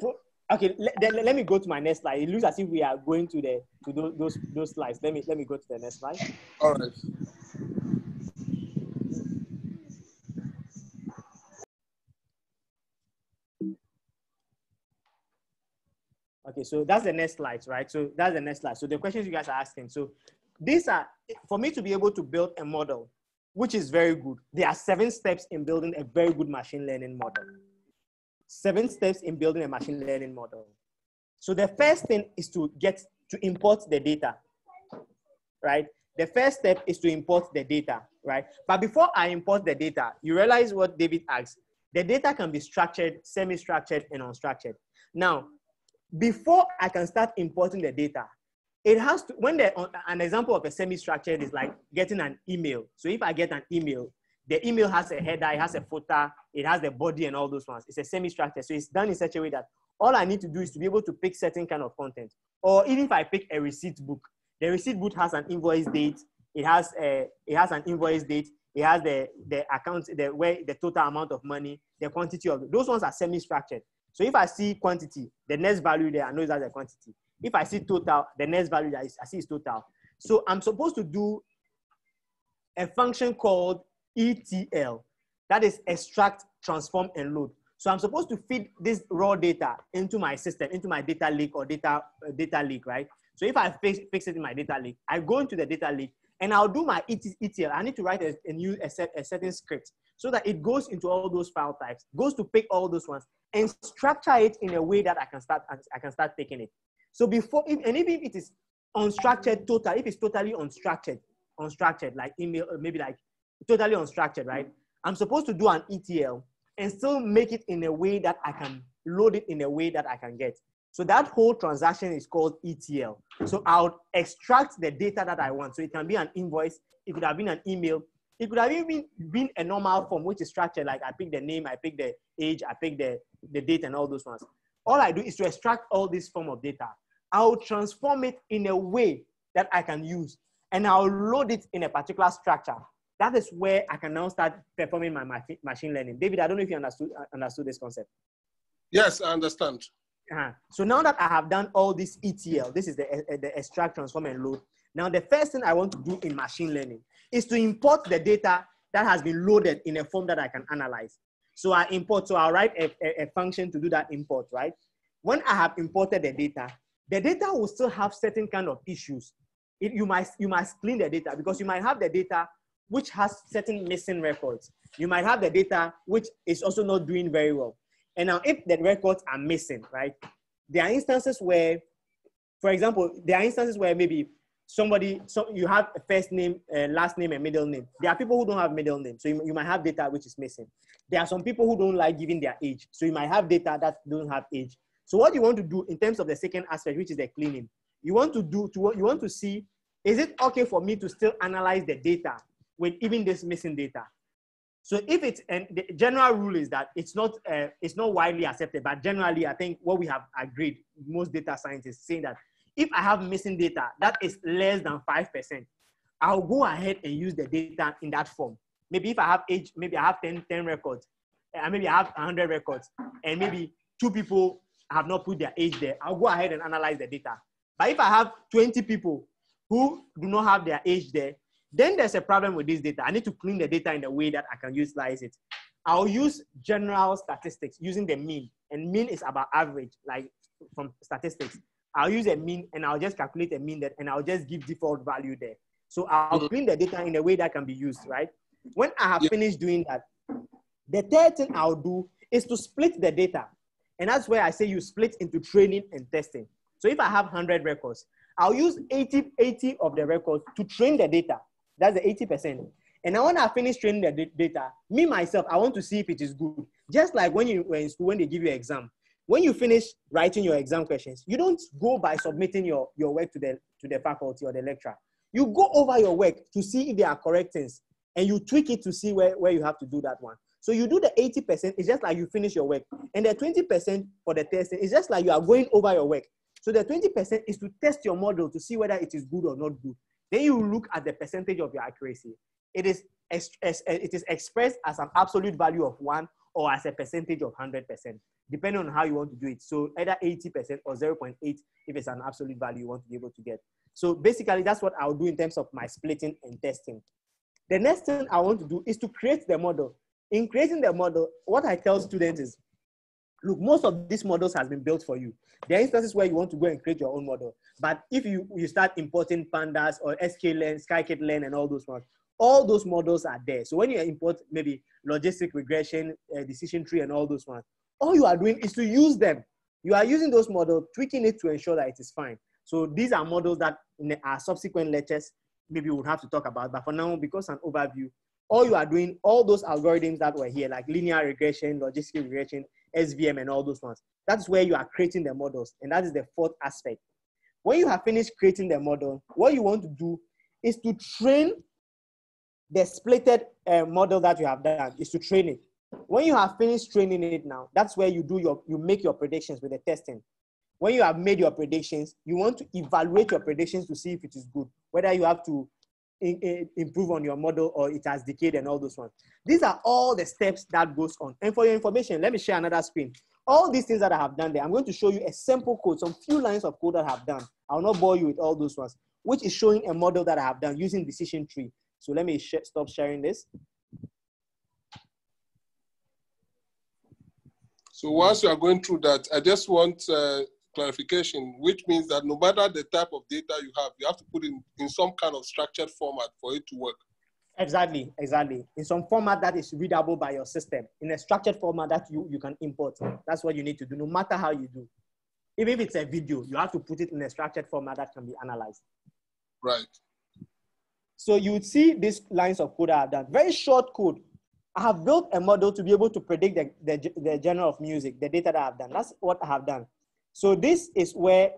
Okay, let me go to my next slide. It looks as if we are going to those slides. Let me go to the next slide. All right. Okay, so that's the next slide, right? So that's the next slide. So the questions you guys are asking. So these are, for me to be able to build a model, which is very good. There are 7 steps in building a very good machine learning model. 7 steps in building a machine learning model. So the first thing is to import the data, right? The first step is to import the data, right? But before I import the data, you realize what David asked. The data can be structured, semi-structured, and unstructured. Now, before I can start importing the data, it has to, an example of a semi-structured is like getting an email. So if I get an email, the email has a header, it has a footer, it has the body and all those ones. It's a semi-structured. So it's done in such a way that all I need to do is to be able to pick certain kind of content. Or even if I pick a receipt book, the receipt book has an invoice date. It has an invoice date. It has the account, the total amount of money, the quantity of those ones are semi-structured. So if I see quantity, the next value there, I know that's the quantity. If I see total, the next value that I see is total. So I'm supposed to do a function called ETL. That is extract, transform, and load. So I'm supposed to feed this raw data into my system, into my data lake or data lake, right? So if I fix it in my data lake, I go into the data lake and I'll do my ETL. I need to write a certain script so that it goes into all those file types, goes to pick all those ones and structure it in a way that I can start taking it. So before, even if it is unstructured total, if it's totally unstructured, like email, maybe like totally unstructured, right? I'm supposed to do an ETL and still make it in a way that I can load it in a way that I can get. So that whole transaction is called ETL. So I'll extract the data that I want. So it can be an invoice, it could have been an email, it could have even been a normal form, which is structured, like I pick the name, I pick the age, I pick the date and all those ones. All I do is to extract all this form of data. I'll transform it in a way that I can use, and I'll load it in a particular structure. That is where I can now start performing my machine learning. David, I don't know if you understood this concept. Yes, I understand. So now that I have done all this ETL, this is the extract, transform, and load. Now the first thing I want to do in machine learning is to import the data that has been loaded in a form that I can analyze. So I import, so I'll write a function to do that import, right? When I have imported the data will still have certain kind of issues. You must clean the data, because you might have the data which has certain missing records. You might have the data which is also not doing very well. And now if the records are missing, right? There are instances where, for example, maybe you have a first name, last name, and middle name. There are people who don't have middle name. So you might have data which is missing. There are some people who don't like giving their age. So you might have data that don't have age. So what you want to do in terms of the second aspect, which is the cleaning, you want to see, is it okay for me to still analyze the data with even this missing data? So if it's, and the general rule is that it's not widely accepted, but generally I think what we have agreed, most data scientists saying that if I have missing data that is less than 5%, I'll go ahead and use the data in that form. Maybe if I have age, maybe I have 10 records, and maybe I have 100 records, and maybe 2 people have not put their age there, I'll go ahead and analyze the data. But if I have 20 people who do not have their age there, then there's a problem with this data. I need to clean the data in a way that I can utilize it. I'll use general statistics using the mean, and mean is about average, like from statistics. I'll use a mean and I'll just calculate a mean, and I'll just give default value there. So I'll clean the data in a way that can be used, right? When I have finished doing that, the third thing I'll do is to split the data. And that's where I say you split into training and testing. So if I have 100 records, I'll use 80 of the records to train the data. That's the 80%. And now when I finish training the data, me, myself, I want to see if it is good. Just like when you were in school, when they give you an exam. When you finish writing your exam questions, you don't go by submitting your work to the faculty or the lecturer. You go over your work to see if there are correct things, and you tweak it to see where you have to do that one. So you do the 80%, it's just like you finish your work. And the 20% for the testing is just like you are going over your work. So the 20% is to test your model to see whether it is good or not good. Then you look at the percentage of your accuracy. It is expressed as an absolute value of 1 or as a percentage of 100%, depending on how you want to do it. So either 80% or 0.8 if it's an absolute value you want to be able to get. So basically, that's what I'll do in terms of my splitting and testing. The next thing I want to do is to create the model. In creating the model, what I tell students is, look, most of these models has been built for you. There are instances where you want to go and create your own model. But if you start importing pandas or sklearn, scikit-learn, and all those ones, all those models are there. So when you import maybe logistic regression, decision tree, and all those ones, all you are doing is to use them. You are using those models, tweaking it to ensure that it is fine. So these are models that in our subsequent lectures, maybe we'll have to talk about. But for now, because an overview, all you are doing, all those algorithms that were here, like linear regression, logistic regression, SVM, and all those ones, that's where you are creating the models. And that is the fourth aspect. When you have finished creating the model, what you want to do is to train the splitted model that you have done, is to train it. When you have finished training it now, that's where you make your predictions with the testing. When you have made your predictions, you want to evaluate your predictions to see if it is good, whether you have to improve on your model or it has decayed and all those ones. These are all the steps that goes on. And for your information, let me share another screen. all these things that I have done there, I'm going to show you a sample code, some few lines of code that I have done. I'll not bore you with all those ones, which is showing a model that I have done using decision tree. So let me stop sharing this. So once you are going through that, I just want clarification, which means that no matter the type of data you have to put it in some kind of structured format for it to work. Exactly. In some format that is readable by your system, in a structured format that you can import. That's what you need to do, no matter how you do. Even if it's a video, you have to put it in a structured format that can be analyzed. Right. So you would see these lines of code I have done. Very short code. I have built a model to be able to predict the genre of music, the data that I have done. That's what I have done. So this is where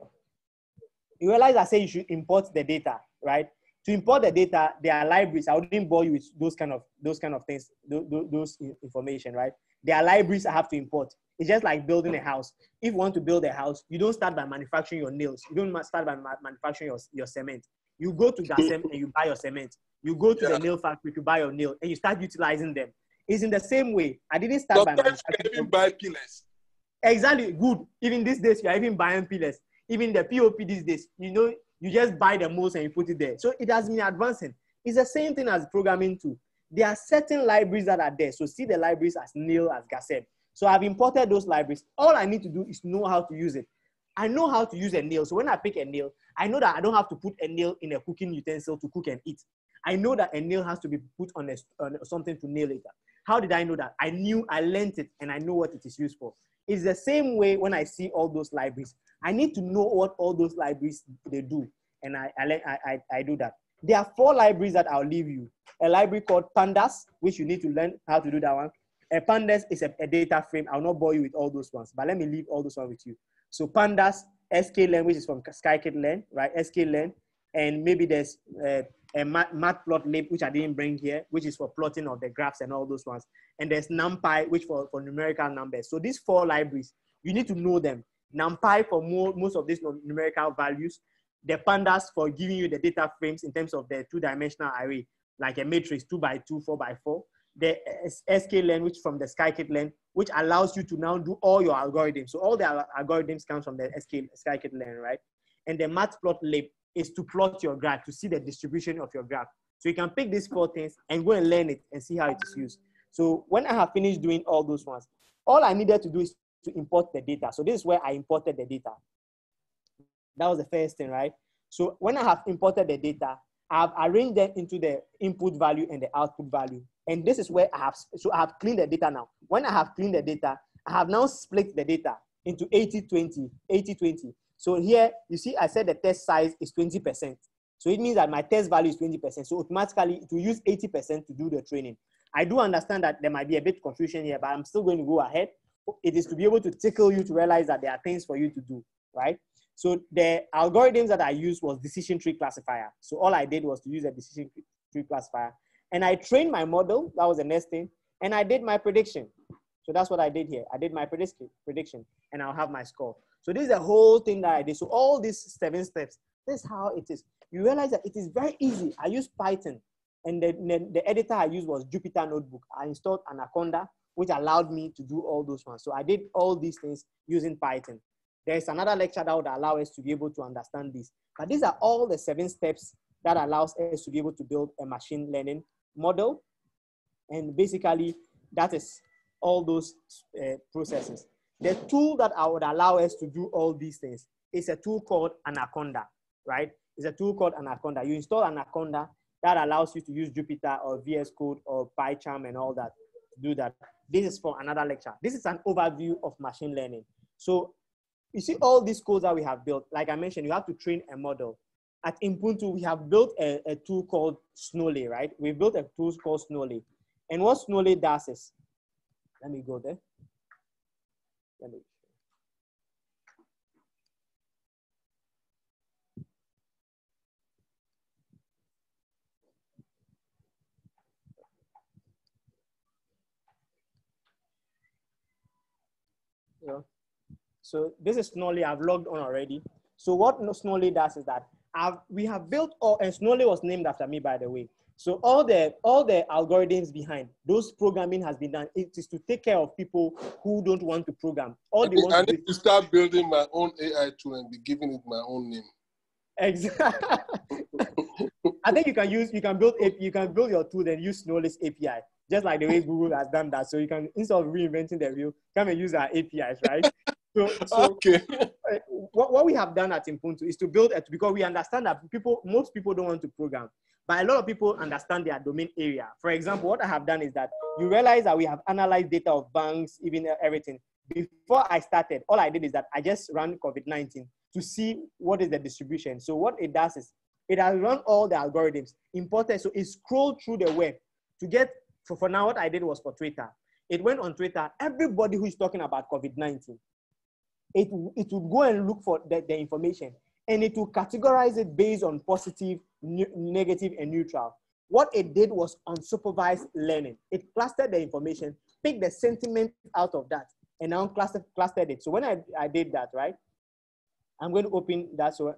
you realize I say you should import the data, right? To import the data, there are libraries. I wouldn't bore you with those kind of things, those information, right? There are libraries I have to import. It's just like building a house. If you want to build a house, you don't start by manufacturing your nails. You don't start by manufacturing your cement. You go to Gasem and you buy your cement. You go to the nail factory to buy your nail and you start utilizing them. It's in the same way. I didn't start by manufacturing. You can even buy pillars. Exactly, good. Even these days, you are even buying pillars. Even the POP these days, you just buy the molds and you put it there. So it has been advancing. It's the same thing as programming too. There are certain libraries that are there. So see the libraries as nail, as Gasem. So I've imported those libraries. All I need to do is know how to use it. I know how to use a nail. So when I pick a nail, I know that I don't have to put a nail in a cooking utensil to cook and eat. I know that a nail has to be put on something to nail it. How did I know that? I learned it, and I know what it is used for. It's the same way when I see all those libraries. I need to know what all those libraries they do, and I do that. There are 4 libraries that I'll leave you. A library called Pandas, which you need to learn how to do that one. A Pandas is a data frame. I'll not bore you with all those ones, but let me leave all those ones with you. So Pandas, sklearn, which is from scikit-learn, right? sklearn, and maybe there's a matplotlib, which I didn't bring here, which is for plotting of the graphs and all those ones. And there's numpy, which for numerical numbers. So these 4 libraries, you need to know them. Numpy for most of these numerical values. The Pandas for giving you the data frames in terms of the 2-dimensional array, like a matrix 2x2, 4x4. The sklearn, which from the scikit-learn, which allows you to now do all your algorithms. So all the algorithms come from the scikit-learn, right? And the matplotlib is to plot your graph, to see the distribution of your graph. So you can pick these 4 things and go and learn it and see how it is used. So when I have finished doing all those ones, all I needed to do is to import the data. So this is where I imported the data. That was the first thing, right? So when I have imported the data, I have arranged them into the input value and the output value. And this is where I have cleaned the data now. When I have cleaned the data, I have now split the data into 80-20, 80-20. So here, you see, I said the test size is 20%. So it means that my test value is 20%. So automatically, it will use 80% to do the training. I do understand that there might be a bit of confusion here, but I'm still going to go ahead. It is to be able to tickle you to realize that there are things for you to do, right? So the algorithms that I used was decision tree classifier. So all I did was to use a decision tree classifier. And I trained my model. That was the next thing. And I did my prediction. So that's what I did here. I did my prediction, and I'll have my score. So this is the whole thing that I did. So all these 7 steps, this is how it is. You realize that it is very easy. I use Python, and the editor I used was Jupyter Notebook. I installed Anaconda, which allowed me to do all those ones. So I did all these things using Python. There's another lecture that would allow us to be able to understand this. But these are all the 7 steps that allows us to be able to build a machine learning model. And basically, that is all those processes. The tool that would allow us to do all these things is a tool called Anaconda, right? It's a tool called Anaconda. You install Anaconda, that allows you to use Jupyter or VS Code or PyCharm and all that to do that. This is for another lecture. This is an overview of machine learning. So you see all these codes that we have built. Like I mentioned, you have to train a model. At Ubuntu, we have built a tool called Snowly, right? We built a tool called Snowly. And what Snowly does is, let me go there. Let me. Yeah. So this is Snowly. I've logged on already. So what Snowly does is that we have built, and Snowly was named after me, by the way. So all the algorithms behind those programming has been done. It is to take care of people who don't want to program. All they want I to need to start building my own AI tool and be giving it my own name. Exactly. I think you can build your tool and use Knowledge API, just like the way Google has done that. So you can, instead of reinventing the wheel, come and use our APIs, right? So okay. What we have done at Impuntu is to build it, because we understand that most people don't want to program, but a lot of people understand their domain area. For example, what I have done is that you realize that we have analyzed data of banks, even everything. Before I started, all I did is that I just ran COVID-19 to see what is the distribution. So what it does is it has run all the algorithms, imported. So it scrolled through the web to get, for now, what I did was for Twitter. It went on Twitter, everybody who is talking about COVID-19, it would go and look for the information, and it will categorize it based on positive, negative, and neutral. What it did was unsupervised learning. It clustered the information, picked the sentiment out of that, and now clustered it. So when I did that, right, I'm going to open that. So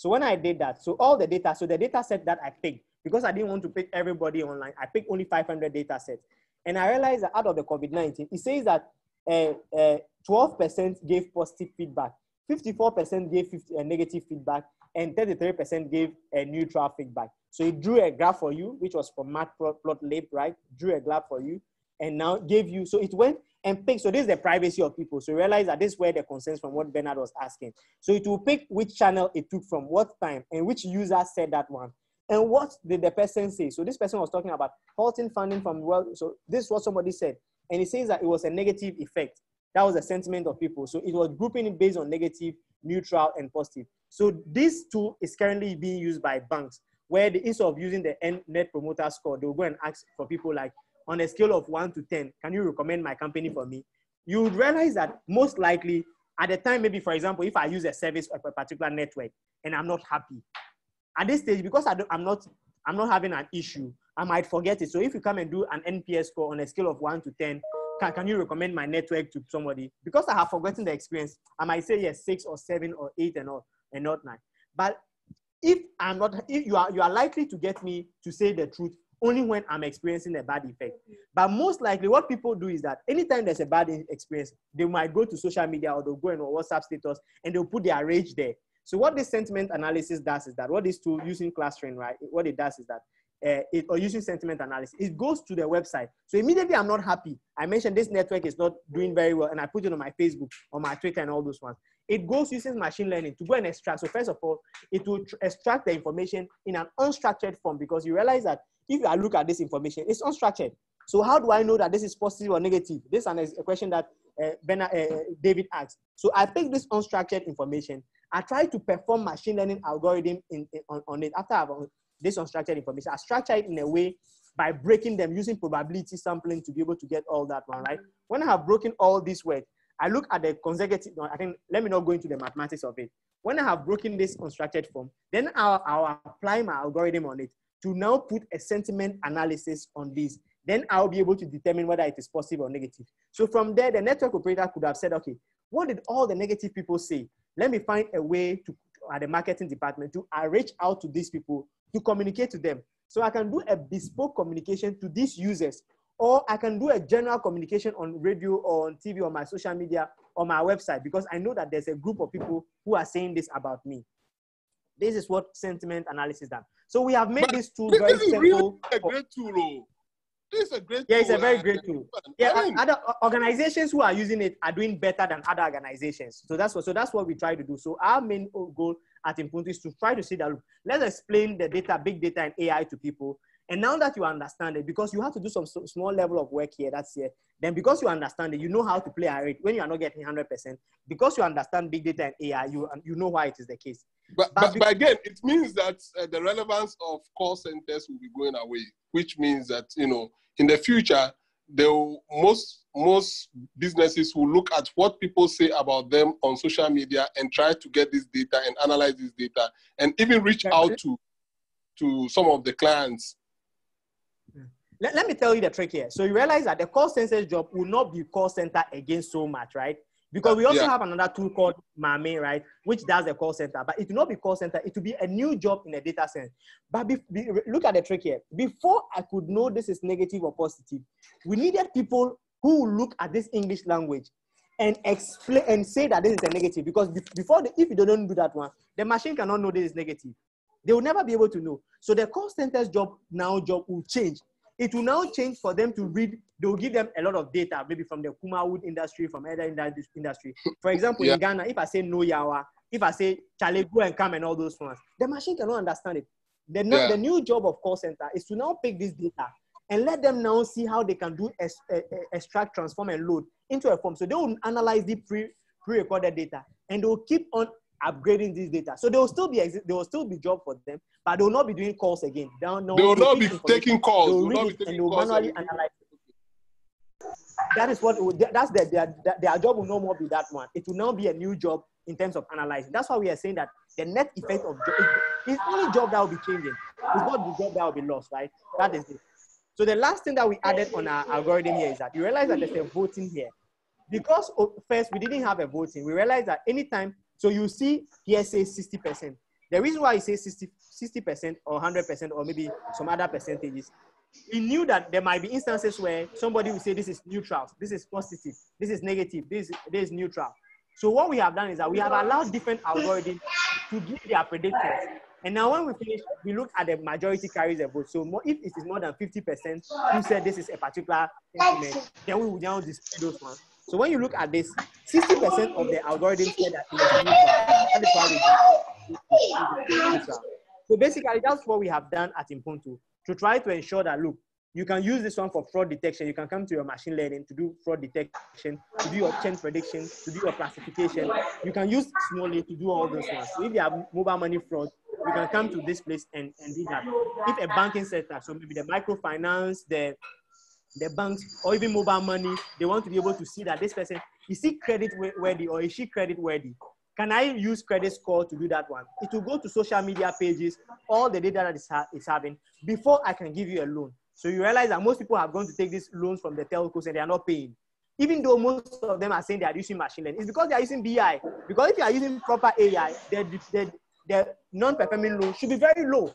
when I did that, so all the data, so the data set that I picked, because I didn't want to pick everybody online, I picked only 500 data sets. And I realized that out of the COVID-19, it says that 12% gave positive feedback, 54% gave negative feedback, and 33% gave a neutral feedback. So it drew a graph for you, which was from Matplotlib, right? Drew a graph for you, and now gave you, so it went and picked, so this is the privacy of people. So realize that this is where the concerns from what Bernard was asking. So it will pick which channel it took from, what time, and which user said that one. And what did the person say? So this person was talking about halting funding from world. So this is what somebody said. And he says that it was a negative effect. That was the sentiment of people. So it was grouping it based on negative, neutral, and positive. So this tool is currently being used by banks, where instead of using the net promoter score, they'll go and ask for people like, on a scale of 1 to 10, can you recommend my company for me? You would realize that most likely at the time, maybe for example, if I use a service of a particular network and I'm not happy, at this stage, because I'm not having an issue, I might forget it. So if you come and do an NPS score on a scale of 1 to 10, can you recommend my network to somebody? Because I have forgotten the experience, I might say yes, 6 or 7 or 8 and not 9. But if you are likely to get me to say the truth only when I'm experiencing a bad effect. But most likely what people do is that anytime there's a bad experience, they might go to social media or they'll go in WhatsApp status and they'll put their rage there. So what this sentiment analysis does is that what this tool using clustering, right? What it does is that or using sentiment analysis, it goes to the website. So immediately I'm not happy. I mentioned this network is not doing very well, and I put it on my Facebook, on my Twitter, and all those ones. It goes using machine learning to go and extract. So first of all, it will extract the information in an unstructured form, because you realize that if I look at this information, it's unstructured. So how do I know that this is positive or negative? This is a question that David asked. So I pick this unstructured information. I try to perform machine learning algorithm on it after I've this unstructured information. I structure it in a way by breaking them using probability sampling to be able to get all that one, right? When I have broken all this work, I look at the consecutive, let me not go into the mathematics of it. When I have broken this unstructured form, then I'll apply my algorithm on it to now put a sentiment analysis on this. Then I'll be able to determine whether it is positive or negative. So from there, the network operator could have said, okay, what did all the negative people say? Let me find a way to, at the marketing department, to reach out to these people to communicate to them. So I can do a bespoke communication to these users, or I can do a general communication on radio or on TV or my social media or my website, because I know that there's a group of people who are saying this about me. This is what sentiment analysis does. So we have made this tool very simple. Really a great tool. This is a great tool. Yeah, it's a very great tool. Yeah, other organizations who are using it are doing better than other organizations. So that's what we try to do. So our main goal at Impuntu is to try to see that, let's explain the data, big data and AI to people. And now that you understand it, because you have to do some small level of work here, that's here, then because you understand it, you know how to play at it when you are not getting 100%. Because you understand big data and AI, you know why it is the case. But again, it means that the relevance of call centers will be going away, which means that, in the future, most businesses will look at what people say about them on social media and try to get this data and analyze this data and even reach out to some of the clients. Let me tell you the trick here. So you realize that the call center job will not be call center again so much, right? Because we also have another tool called Mame, right, which does a call center, but it will not be call center. It will be a new job in a data center. But look at the trick here. Before I could know this is negative or positive, we needed people who will look at this English language and explain and say that this is a negative. Because before, if you don't do that one, the machine cannot know this is negative. They will never be able to know. So the call center's job will change. It will now change for them to read. They will give them a lot of data, maybe from the Kuma wood industry, from other industry. For example, in Ghana, if I say no yawa, if I say Charlie, go and come and all those ones, the machine cannot understand it. The new job of call center is to now pick this data and let them now see how they can do extract, transform, and load into a form. So they will analyze the pre-recorded data, and they will keep on upgrading this data. So there will still be job for them, but they will not be doing calls again. They will not be taking calls. They will read it and they will manually analyze it. That is what that's their job will no more be that one. It will now be a new job in terms of analyzing. That's why we are saying that the net effect of is only job that will be changing. It's not the job that will be lost, right? That is it. So the last thing that we added on our algorithm here is that you realize that there's a voting here. Because first we didn't have a voting, we realized that anytime, so you see here says 60%. The reason why it says 60% or 100% or maybe some other percentages, we knew that there might be instances where somebody will say this is neutral, this is positive, this is negative, this is neutral. So what we have done is that we have allowed different algorithms to give their predictors. And now when we finish, we look at the majority carries a vote. So if it is more than 50% who said this is a particular instrument, then we will now display those ones. So when you look at this, 60% of the algorithm said that it was neutral. That is why we do neutral. So basically, that's what we have done at Impuntu to try to ensure that, look, you can use this one for fraud detection. You can come to your machine learning to do fraud detection, to do your change prediction, to do your classification. You can use Snowflake to do all those ones. So if you have mobile money fraud, you can come to this place and do that. If a banking sector, so maybe the microfinance, the banks, or even mobile money, they want to be able to see that this person, is he credit worthy or is she credit worthy? Can I use credit score to do that one? It will go to social media pages, all the data that it's having, before I can give you a loan. So you realize that most people are going to take these loans from the telcos and they are not paying. Even though most of them are saying they are using machine learning, it's because they are using BI. Because if you are using proper AI, the non-performing loan should be very low.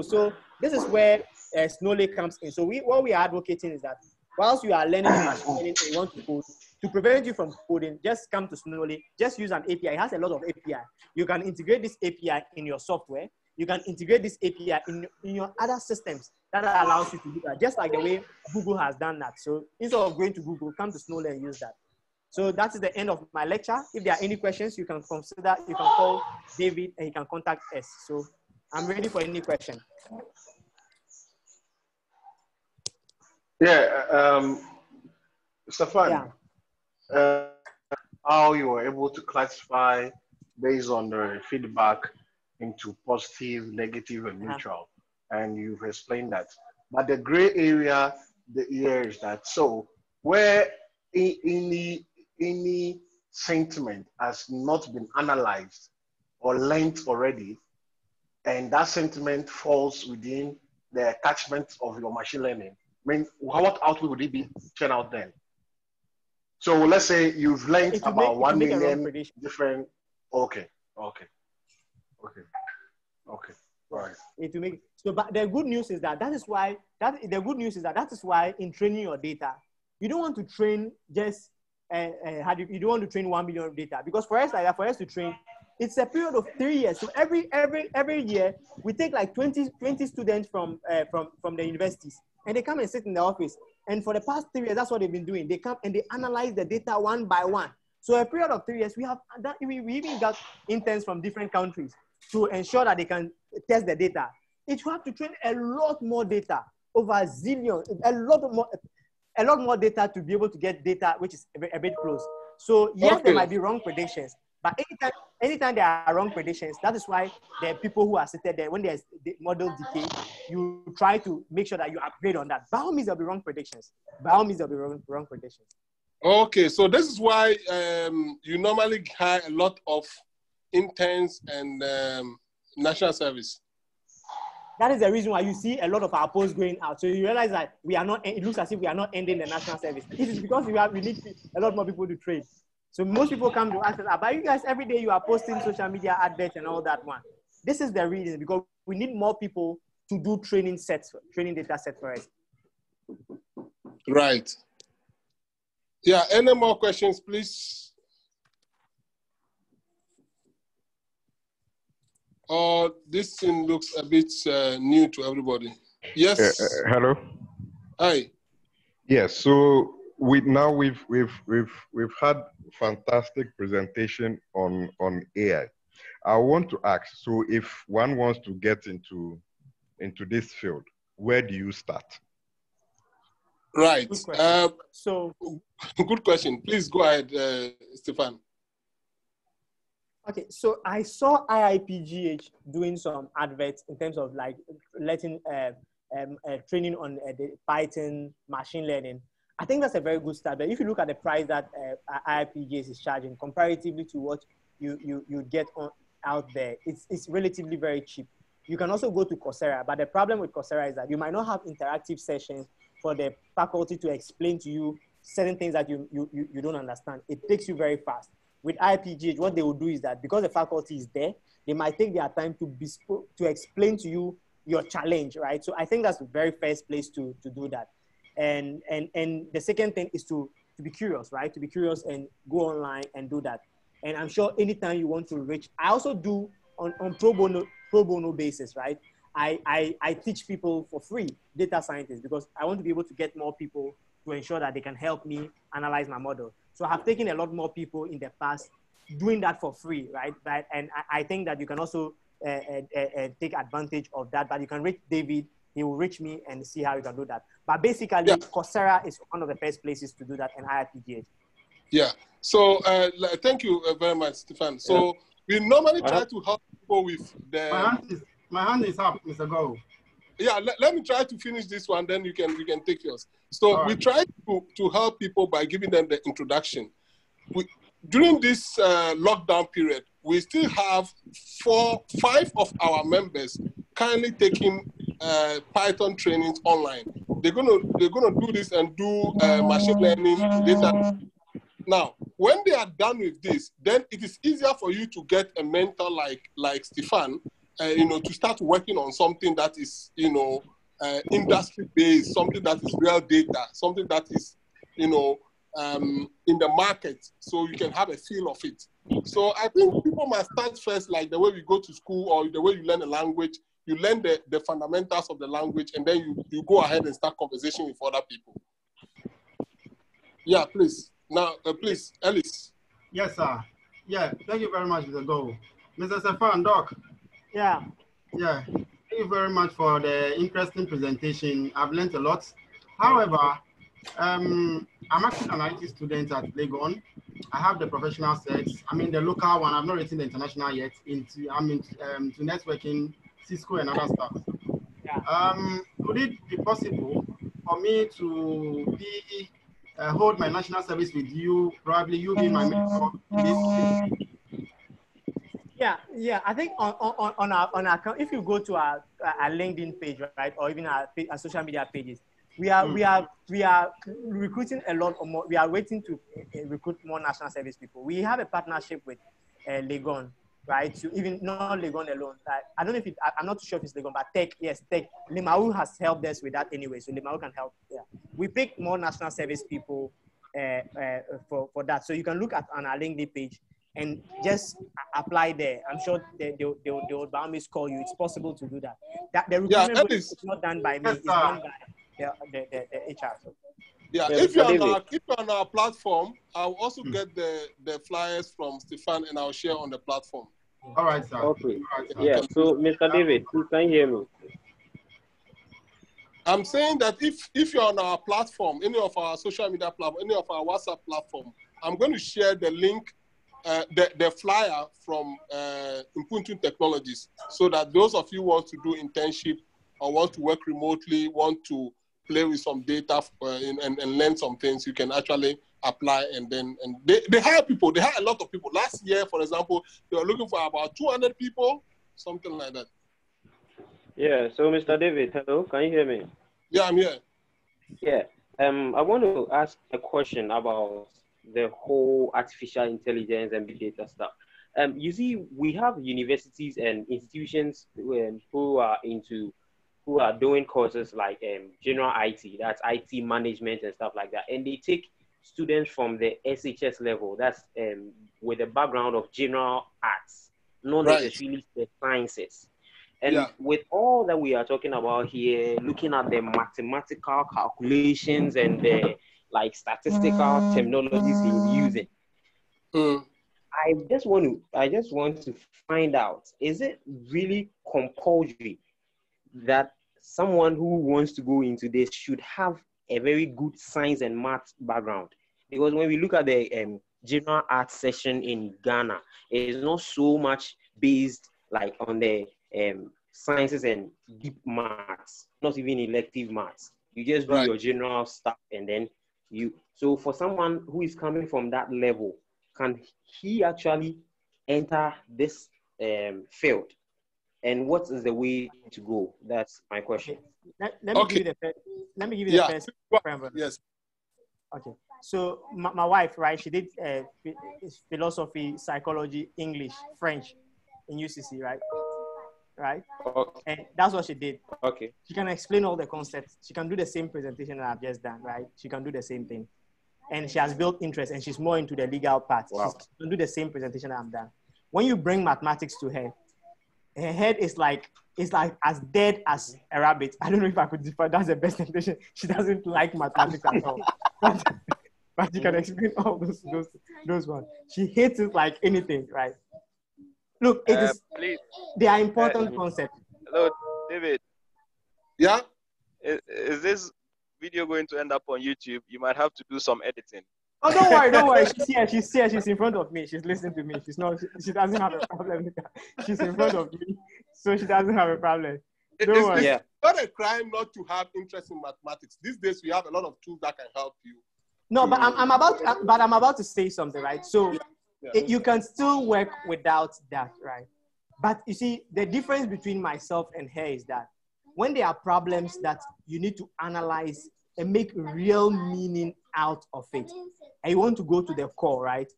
So this is where Snowflake comes in. So what we are advocating is that whilst you are learning machine learning and you want to code, to prevent you from coding, just come to Snowflake, just use an API. It has a lot of API. You can integrate this API in your software. You can integrate this API in your other systems that allows you to do that, just like the way Google has done that. So instead of going to Google, come to Snowflake and use that. So that is the end of my lecture. If there are any questions, you can call David and you can contact us. So I'm ready for any question. Yeah, Stefan, how you were able to classify based on the feedback into positive, negative, and neutral, and you've explained that. But the gray area here is that, so where any sentiment has not been analyzed or learned already, and that sentiment falls within the catchment of your machine learning, I mean, what output would it be turn out then? So let's say you've learned about 1 million different. Okay. Right. It will make so. But the good news is that that is why in training your data, you don't want to train just you don't want to train 1 million of data, because for us to train, it's a period of 3 years. So every year we take like 20 students from the universities, and they come and sit in the office. And for the past 3 years, that's what they've been doing. They come and they analyze the data one by one. So a period of 3 years, we even got interns from different countries to ensure that they can test the data. It will have to train a lot more data, over a zillion, a lot more data to be able to get data which is a bit close. So yes, there might be wrong predictions, but anytime there are wrong predictions, that is why there are people who are seated there. When there's model decay, you try to make sure that you upgrade on that. By all means, there'll be wrong predictions. Okay, so this is why you normally hire a lot of interns and national service. That is the reason why you see a lot of our posts going out. So you realize that we are not, it looks as if we are not ending the national service. This is because we need a lot more people to train. So most people come to us and say, but you guys, every day you are posting social media adverts and all that one. This is the reason, because we need more people to do training data sets for us. Right. Yeah, any more questions, please? This thing looks a bit new to everybody. Yes. Hello. Hi. Yes. So we've had fantastic presentation on AI. I want to ask. So if one wants to get into this field, where do you start? Right. Good question. So good question. Please go ahead, Stefan. Okay, so I saw IIPGH doing some adverts in terms of like letting training on the Python machine learning. I think that's a very good start. But if you look at the price that IIPGH is charging comparatively to what you get out there, it's relatively very cheap. You can also go to Coursera, but the problem with Coursera is that you might not have interactive sessions for the faculty to explain to you certain things that you don't understand. It takes you very fast. With IIPGH, what they will do is that because the faculty is there, they might take their time to explain to you your challenge, right? So I think that's the very first place to do that. And the second thing is to be curious, right? To be curious and go online and do that. And I'm sure anytime you want to reach, I also do on pro bono basis, right? I teach people for free, data scientists, because I want to be able to get more people to ensure that they can help me analyze my model. So I have taken a lot more people in the past doing that for free, right? And I think that you can also take advantage of that, but you can reach David, he will reach me and see how you can do that. But basically, yeah, Coursera is one of the best places to do that, and IIPGH. Yeah, so thank you very much, Stefan. So we normally try to help people with the... My hand is up, Mr. Go. Yeah, let me try to finish this one, then you can take yours. So we try to help people by giving them the introduction. During this lockdown period, we still have 5 of our members currently taking Python trainings online. They're gonna do this and do machine learning data. Now, when they are done with this, then it is easier for you to get a mentor like Stefan, to start working on something that is, industry-based, something that is real data, something that is, in the market, so you can have a feel of it. So I think people must start first, like the way we go to school or the way you learn a language, you learn the fundamentals of the language, and then you go ahead and start conversation with other people. Yeah, please. Now, please, Ellis. Yes, sir. Yeah, thank you very much, Mr. Go. Mr. Stefan, Doc. Yeah. Yeah, thank you very much for the interesting presentation. I've learned a lot. However, I'm actually an IT student at Legon. I have the professional sets. I mean, the local one. I've not written the international yet. I'm into networking, Cisco, and other stuff. Yeah. Would it be possible for me to hold my national service with you? Probably you being my mentor in this. Yeah. I think on our account, if you go to our LinkedIn page, right, or even our social media pages, we are recruiting a lot more. We are waiting to recruit more national service people. We have a partnership with Legon, right? So even not Legon alone. I don't know if I'm not too sure if it's Legon, but Tech. Limau has helped us with that anyway, so Limau can help. Yeah, we pick more national service people for that. So you can look on our LinkedIn page and just apply there. I'm sure they will by all means call you. It's possible to do that. The recruitment is not done by me. It's done by the HR. So. Yeah, if you're on our platform, I'll also get the flyers from Stefan and I'll share on the platform. All right, sir. Okay. Right, sir. Yeah. So, Mr. David, you can hear me. I'm saying that if you're on our platform, any of our social media platform, any of our WhatsApp platform, I'm going to share the link, the flyer from Ubuntu Technologies, so that those of you who want to do internship or want to work remotely, want to play with some data and learn some things, you can actually apply. And they hire people. They hire a lot of people. Last year, for example, they were looking for about 200 people, something like that. Yeah, so Mr. David, hello, can you hear me? Yeah, I'm here. Yeah, I want to ask a question about the whole artificial intelligence and big data stuff. You see, we have universities and institutions who are doing courses like general IT, that's IT management and stuff like that, and they take students from the SHS level, that's with a background of general arts, not necessarily the sciences. And with all that we are talking about here, looking at the mathematical calculations and the like statistical terminologies he's using, I just want to find out, is it really compulsory that someone who wants to go into this should have a very good science and math background? Because when we look at the general arts section in Ghana, it is not so much based like on the sciences and deep maths, not even elective maths. You just do your general stuff and then so for someone who is coming from that level, can he actually enter this field? And what is the way to go? That's my question. Let me give you the first preamble. Yes. Okay. So my wife, right? She did philosophy, psychology, English, French in UCC, right? Right. Okay. And that's what she did. Okay. She can explain all the concepts. She can do the same presentation that I've just done, right? She can do the same thing. And she has built interest and she's more into the legal part. Wow. She can do the same presentation that I've done. When you bring mathematics to her, her head is like as dead as a rabbit. I don't know if I could define. That's the best definition. She doesn't like mathematics at all. But she can explain all those ones. She hates it like anything, right? Look, please. They are important concepts. Hello, David. Yeah? Is this video going to end up on YouTube? You might have to do some editing. Oh, don't worry. She's here. She's in front of me. She's listening to me. She doesn't have a problem with that. She's in front of me, so she doesn't have a problem. Don't worry. It's not a crime not to have interest in mathematics. These days, we have a lot of tools that can help you. No, but I'm about to say something, right? So you can still work without that, right? But you see, the difference between myself and her is that when there are problems that you need to analyze and make real meaning out of it, and you want to go to the core, right?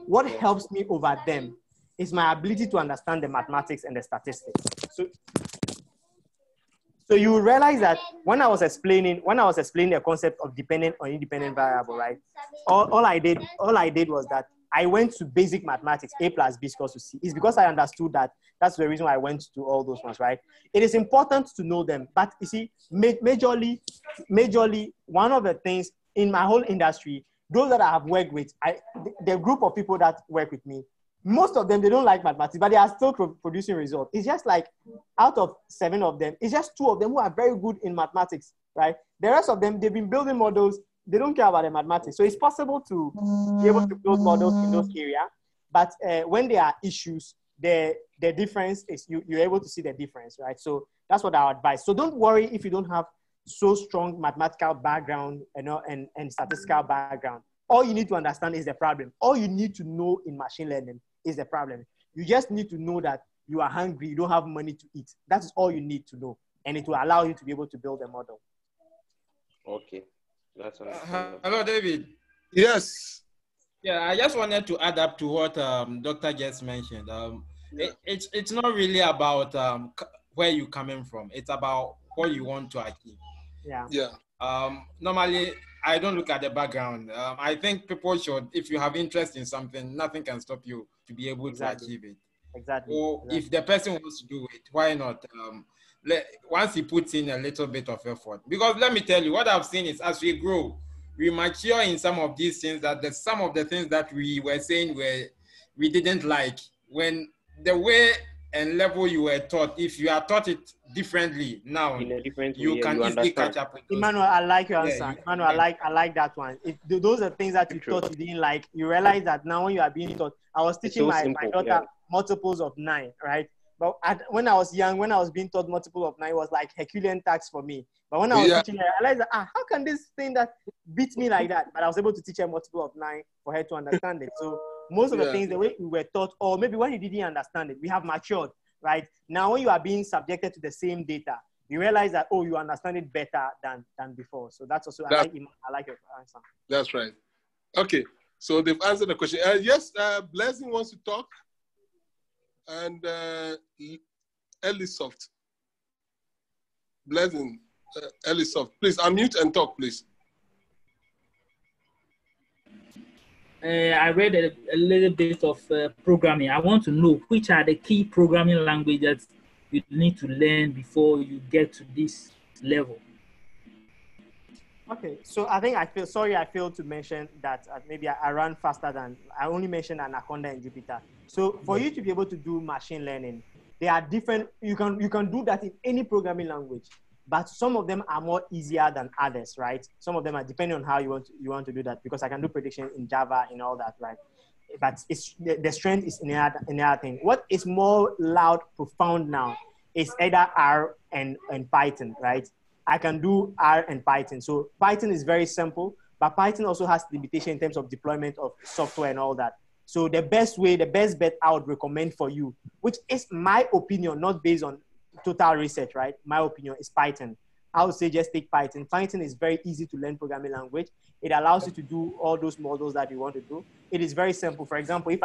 What helps me over them is my ability to understand the mathematics and the statistics. So you will realize that when I was explaining the concept of dependent or independent variable, right? All I did was that I went to basic mathematics, A plus B is equal to C. It's because I understood that. That's the reason why I went to all those ones, right? It is important to know them, but you see, majorly, one of the things in my whole industry, those that I have worked with, the group of people that work with me, most of them, they don't like mathematics, but they are still producing results. It's just like out of 7 of them, it's just 2 of them who are very good in mathematics, right? The rest of them, they've been building models. They don't care about the mathematics. So it's possible to be able to build models in those areas. But when there are issues, the difference is you're able to see the difference, right? So that's what I advise. So don't worry if you don't have so strong mathematical background and statistical background. All you need to understand is the problem. All you need to know in machine learning is the problem. You just need to know that you are hungry, you don't have money to eat. That is all you need to know. And it will allow you to be able to build a model. Okay. That's hello, David. Yes. Yeah, I just wanted to add up to what Dr. just mentioned. It's not really about where you're coming from. It's about what you want to achieve. Yeah. Normally, I don't look at the background. I think people should, if you have interest in something, nothing can stop you to be able to achieve it. Exactly. Or if the person wants to do it, why not? Once he puts in a little bit of effort. Because let me tell you, what I've seen is as we grow, we mature in some of these things, that some of the things that we were saying we didn't like, when the way and level you were taught, if you are taught it differently now, in a different way, you can easily catch up with those. Emmanuel, I like your answer. Emmanuel, I like that one. Those are things that you thought you didn't like. You realize that now when you are being taught. I was teaching my daughter multiples of 9, right? But when I was young, when I was being taught multiple of 9, it was like Herculean task for me. But when I was teaching her, I realized that, how can this thing that beats me like that? But I was able to teach her multiple of 9 for her to understand it. So most of the things, the way we were taught, or maybe when you didn't understand it, we have matured. right? Now, when you are being subjected to the same data, you realize that, oh, you understand it better than before. So that's also, I like your answer. That's right. Okay, so they've answered the question. Yes, Blessing wants to talk. And Elisoft. Blessing, Elisoft, please unmute and talk, please. I read a little bit of programming. I want to know which are the key programming languages you need to learn before you get to this level. Okay, so I think I failed to mention that maybe I ran faster than, I only mentioned Anaconda and Jupyter. So for you to be able to do machine learning, there are different, you can do that in any programming language, but some of them are more easier than others, right? Some of them are depending on how you want to do that, because I can do prediction in Java and all that, right? But it's the strength is in another thing. What is more loud, profound now is either R and Python, right? I can do R and Python. So Python is very simple, but Python also has limitation in terms of deployment of software and all that. So the best bet I would recommend for you, which is my opinion, not based on total research, right? My opinion is Python. I would say just take Python. Python is very easy to learn programming language. It allows you to do all those models that you want to do. It is very simple. For example, if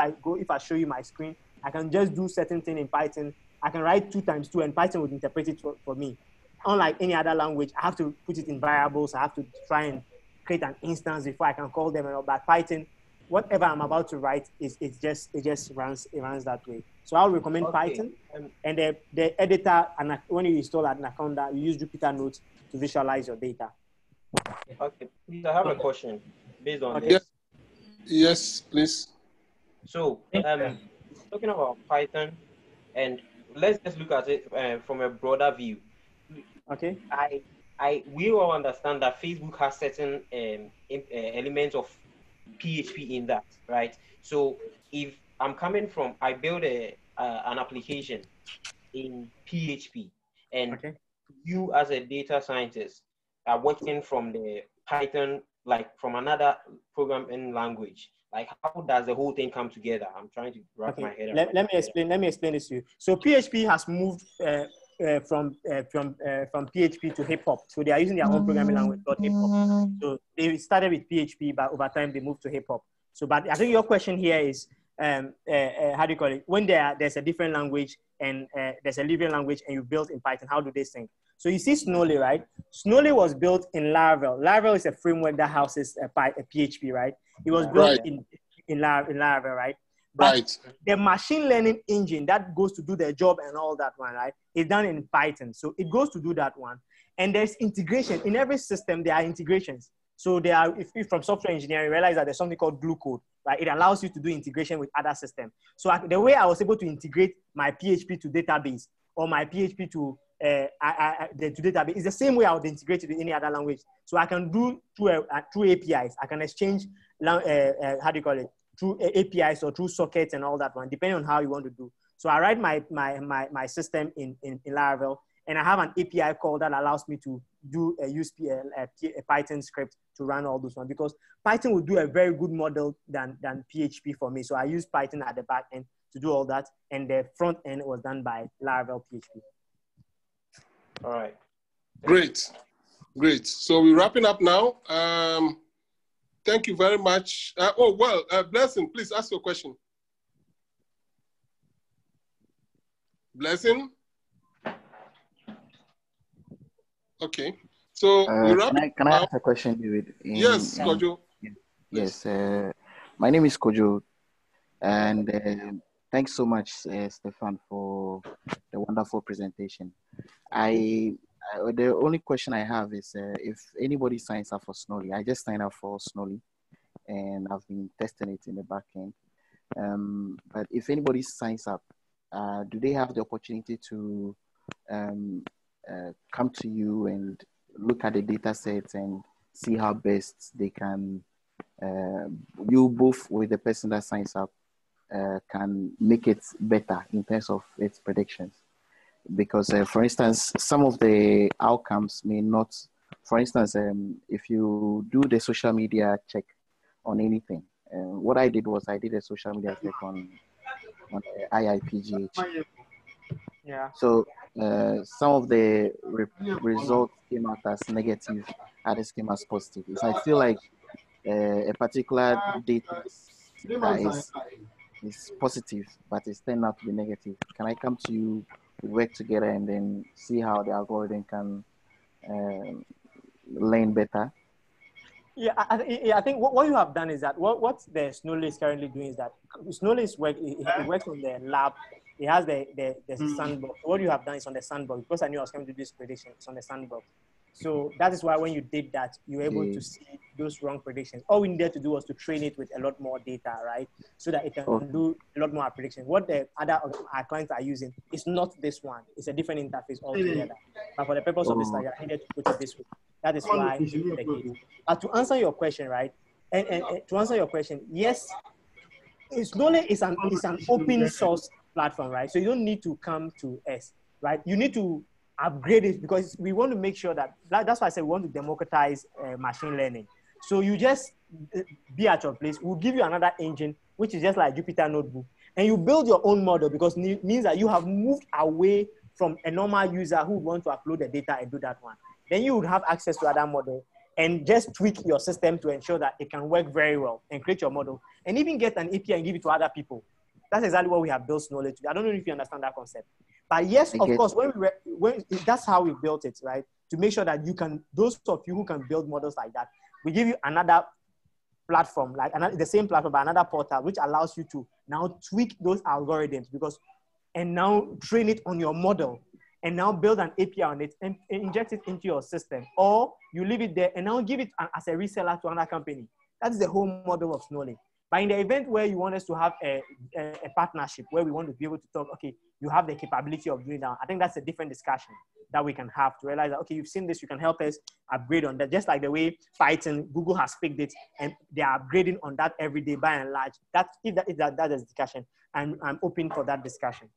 I show you my screen, I can just do certain thing in Python. I can write 2 times 2 and Python would interpret it for me. Unlike any other language, I have to put it in variables. I have to try and create an instance before I can call them and all that. Python, whatever I'm about to write, it just runs that way. So I would recommend Python. And the editor, and when you install Anaconda, you use Jupyter Notes to visualize your data. Okay, please, I have a question based on this. Yes, please. So, talking about Python, and let's just look at it from a broader view. Okay. We all understand that Facebook has certain elements of PHP in that, right? So if I'm coming from, I build an application in PHP, and you as a data scientist are working from the Python, like from another programming language. Like, how does the whole thing come together? I'm trying to wrap my head around. Let me explain this to you. So PHP has moved from PHP to hip hop. So they are using their own programming language called hip hop. So they started with PHP, but over time they moved to hip hop. So, but I think your question here is, how do you call it? When there's a different language and there's a living language and you built in Python, how do they sync? So you see Snowly, right? Snowly was built in Laravel. Laravel is a framework that houses a PHP, right? It was built in Laravel, right? But the machine learning engine that goes to do the job and all that one, right, is done in Python. So it goes to do that one. And there's integration. In every system, there are integrations. So there are, if from software engineering, you realize that there's something called glue code, right? It allows you to do integration with other systems. So the way I was able to integrate my PHP to database or my PHP to database is the same way I would integrate it with any other language. So I can do through APIs. I can exchange, how do you call it? Through APIs or through sockets and all that one, depending on how you want to do. So I write my system in Laravel, and I have an API call that allows me to use a Python script to run all those ones, because Python will do a very good model than PHP for me. So I use Python at the back end to do all that, and the front end was done by Laravel PHP. All right. Great. So we're wrapping up now. Thank you very much. Blessing, please ask your question. Blessing? Okay. So can I ask a question, David? Yes, Kojo. Yes. My name is Kojo, and thanks so much, Stefan, for the wonderful presentation. The only question I have is if anybody signs up for Snowly. I just signed up for Snowly, and I've been testing it in the back end. But if anybody signs up, do they have the opportunity to come to you and look at the data sets and see how best they can, you both with the person that signs up, can make it better in terms of its predictions? Because, for instance, some of the outcomes may not, for instance, if you do the social media check on anything, what I did was I did a social media check on IIPGH. Yeah. So some of the results came out as negative, others came as positive. If I feel like a particular data is positive, but it's turned out to be negative, can I come to you, we work together, and then see how the algorithm can learn better? Yeah, I think what you have done is that what the Snowly is currently doing is that Snowly it works on the lab. It has the sandbox. What you have done is on the sandbox, because I knew I was coming to do this prediction. It's on the sandbox. So that is why when you did that, you were able to see those wrong predictions. All we needed to do was to train it with a lot more data, right? So that it can do a lot more predictions. What the other our clients are using is not this one. It's a different interface altogether. But for the purpose of this study, I needed to put it this way. That is why it's the case. But to answer your question, right? And to answer your question, yes, Snowly is an open source platform, right? So you don't need to come to us, right? You need to upgrade it, because we want to make sure that's why I said we want to democratize machine learning. So you just be at your place. We'll give you another engine, which is just like Jupyter Notebook, and you build your own model, because it means that you have moved away from a normal user who would want to upload the data and do that one. Then you would have access to other model and just tweak your system to ensure that it can work very well and create your model, and even get an API and give it to other people. That's exactly what we have built Snowly to. I don't know if you understand that concept. But yes, of course, when that's how we built it, right? To make sure that you can, those of you who can build models like that, we give you another platform, like the same platform, but another portal, which allows you to now tweak those algorithms, and now train it on your model, and now build an API on it and inject it into your system, or you leave it there and now give it as a reseller to another company. That's the whole model of Snowly. But in the event where you want us to have a partnership, where we want to be able to talk, okay, you have the capability of doing that, I think that's a different discussion that we can have to realize that, okay, you've seen this, you can help us upgrade on that. Just like the way Python, Google has picked it, and they are upgrading on that every day by and large. That is a discussion, and I'm open for that discussion.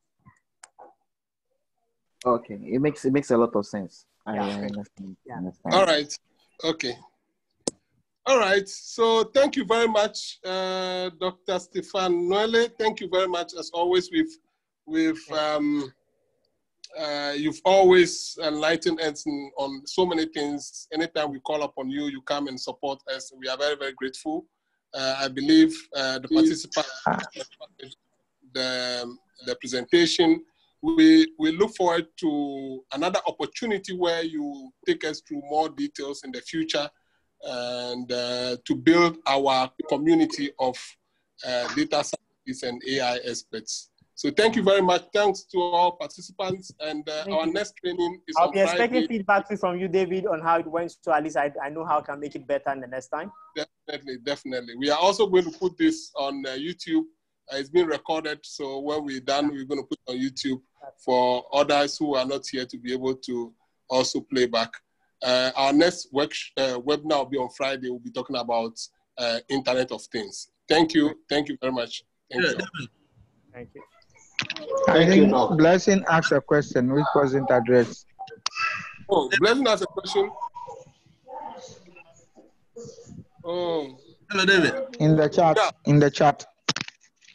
Okay, it makes a lot of sense. Yeah. I understand. All right. Okay. All right. So thank you very much, Dr. Stefan Noelle. Thank you very much, as always. You've always enlightened us on so many things. Anytime we call upon you, you come and support us. We are very, very grateful. I believe the participants, the presentation. We look forward to another opportunity where you take us through more details in the future, and to build our community of data scientists and AI experts. So thank you very much. Thanks to all participants. And our next training is I'll on be expecting Friday. feedback from you, David, on how it went. So at least I know how I can make it better in the next time. Definitely. We are also going to put this on YouTube. It's been recorded. So when we're done, we're going to put it on YouTube for others who are not here to be able to also play back. Our next webinar will be on Friday. We'll be talking about Internet of Things. Thank you. Thank you very much. Thank you. Thank you. I think Blessing asked a question which wasn't addressed. Oh, Blessing asked a question. Oh. Hello, David. In the chat. Yeah. In the chat.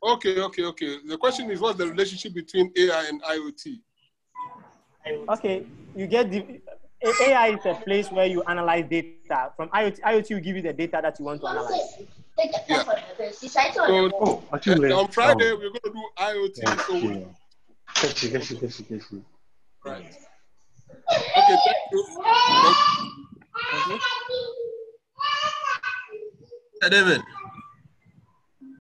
Okay. The question is, what's the relationship between AI and IoT? Okay, you get AI is a place where you analyze data. From IoT will give you the data that you want to analyze. Yeah. So on Friday, we're going to do IoT. Right. Okay, thank you. David.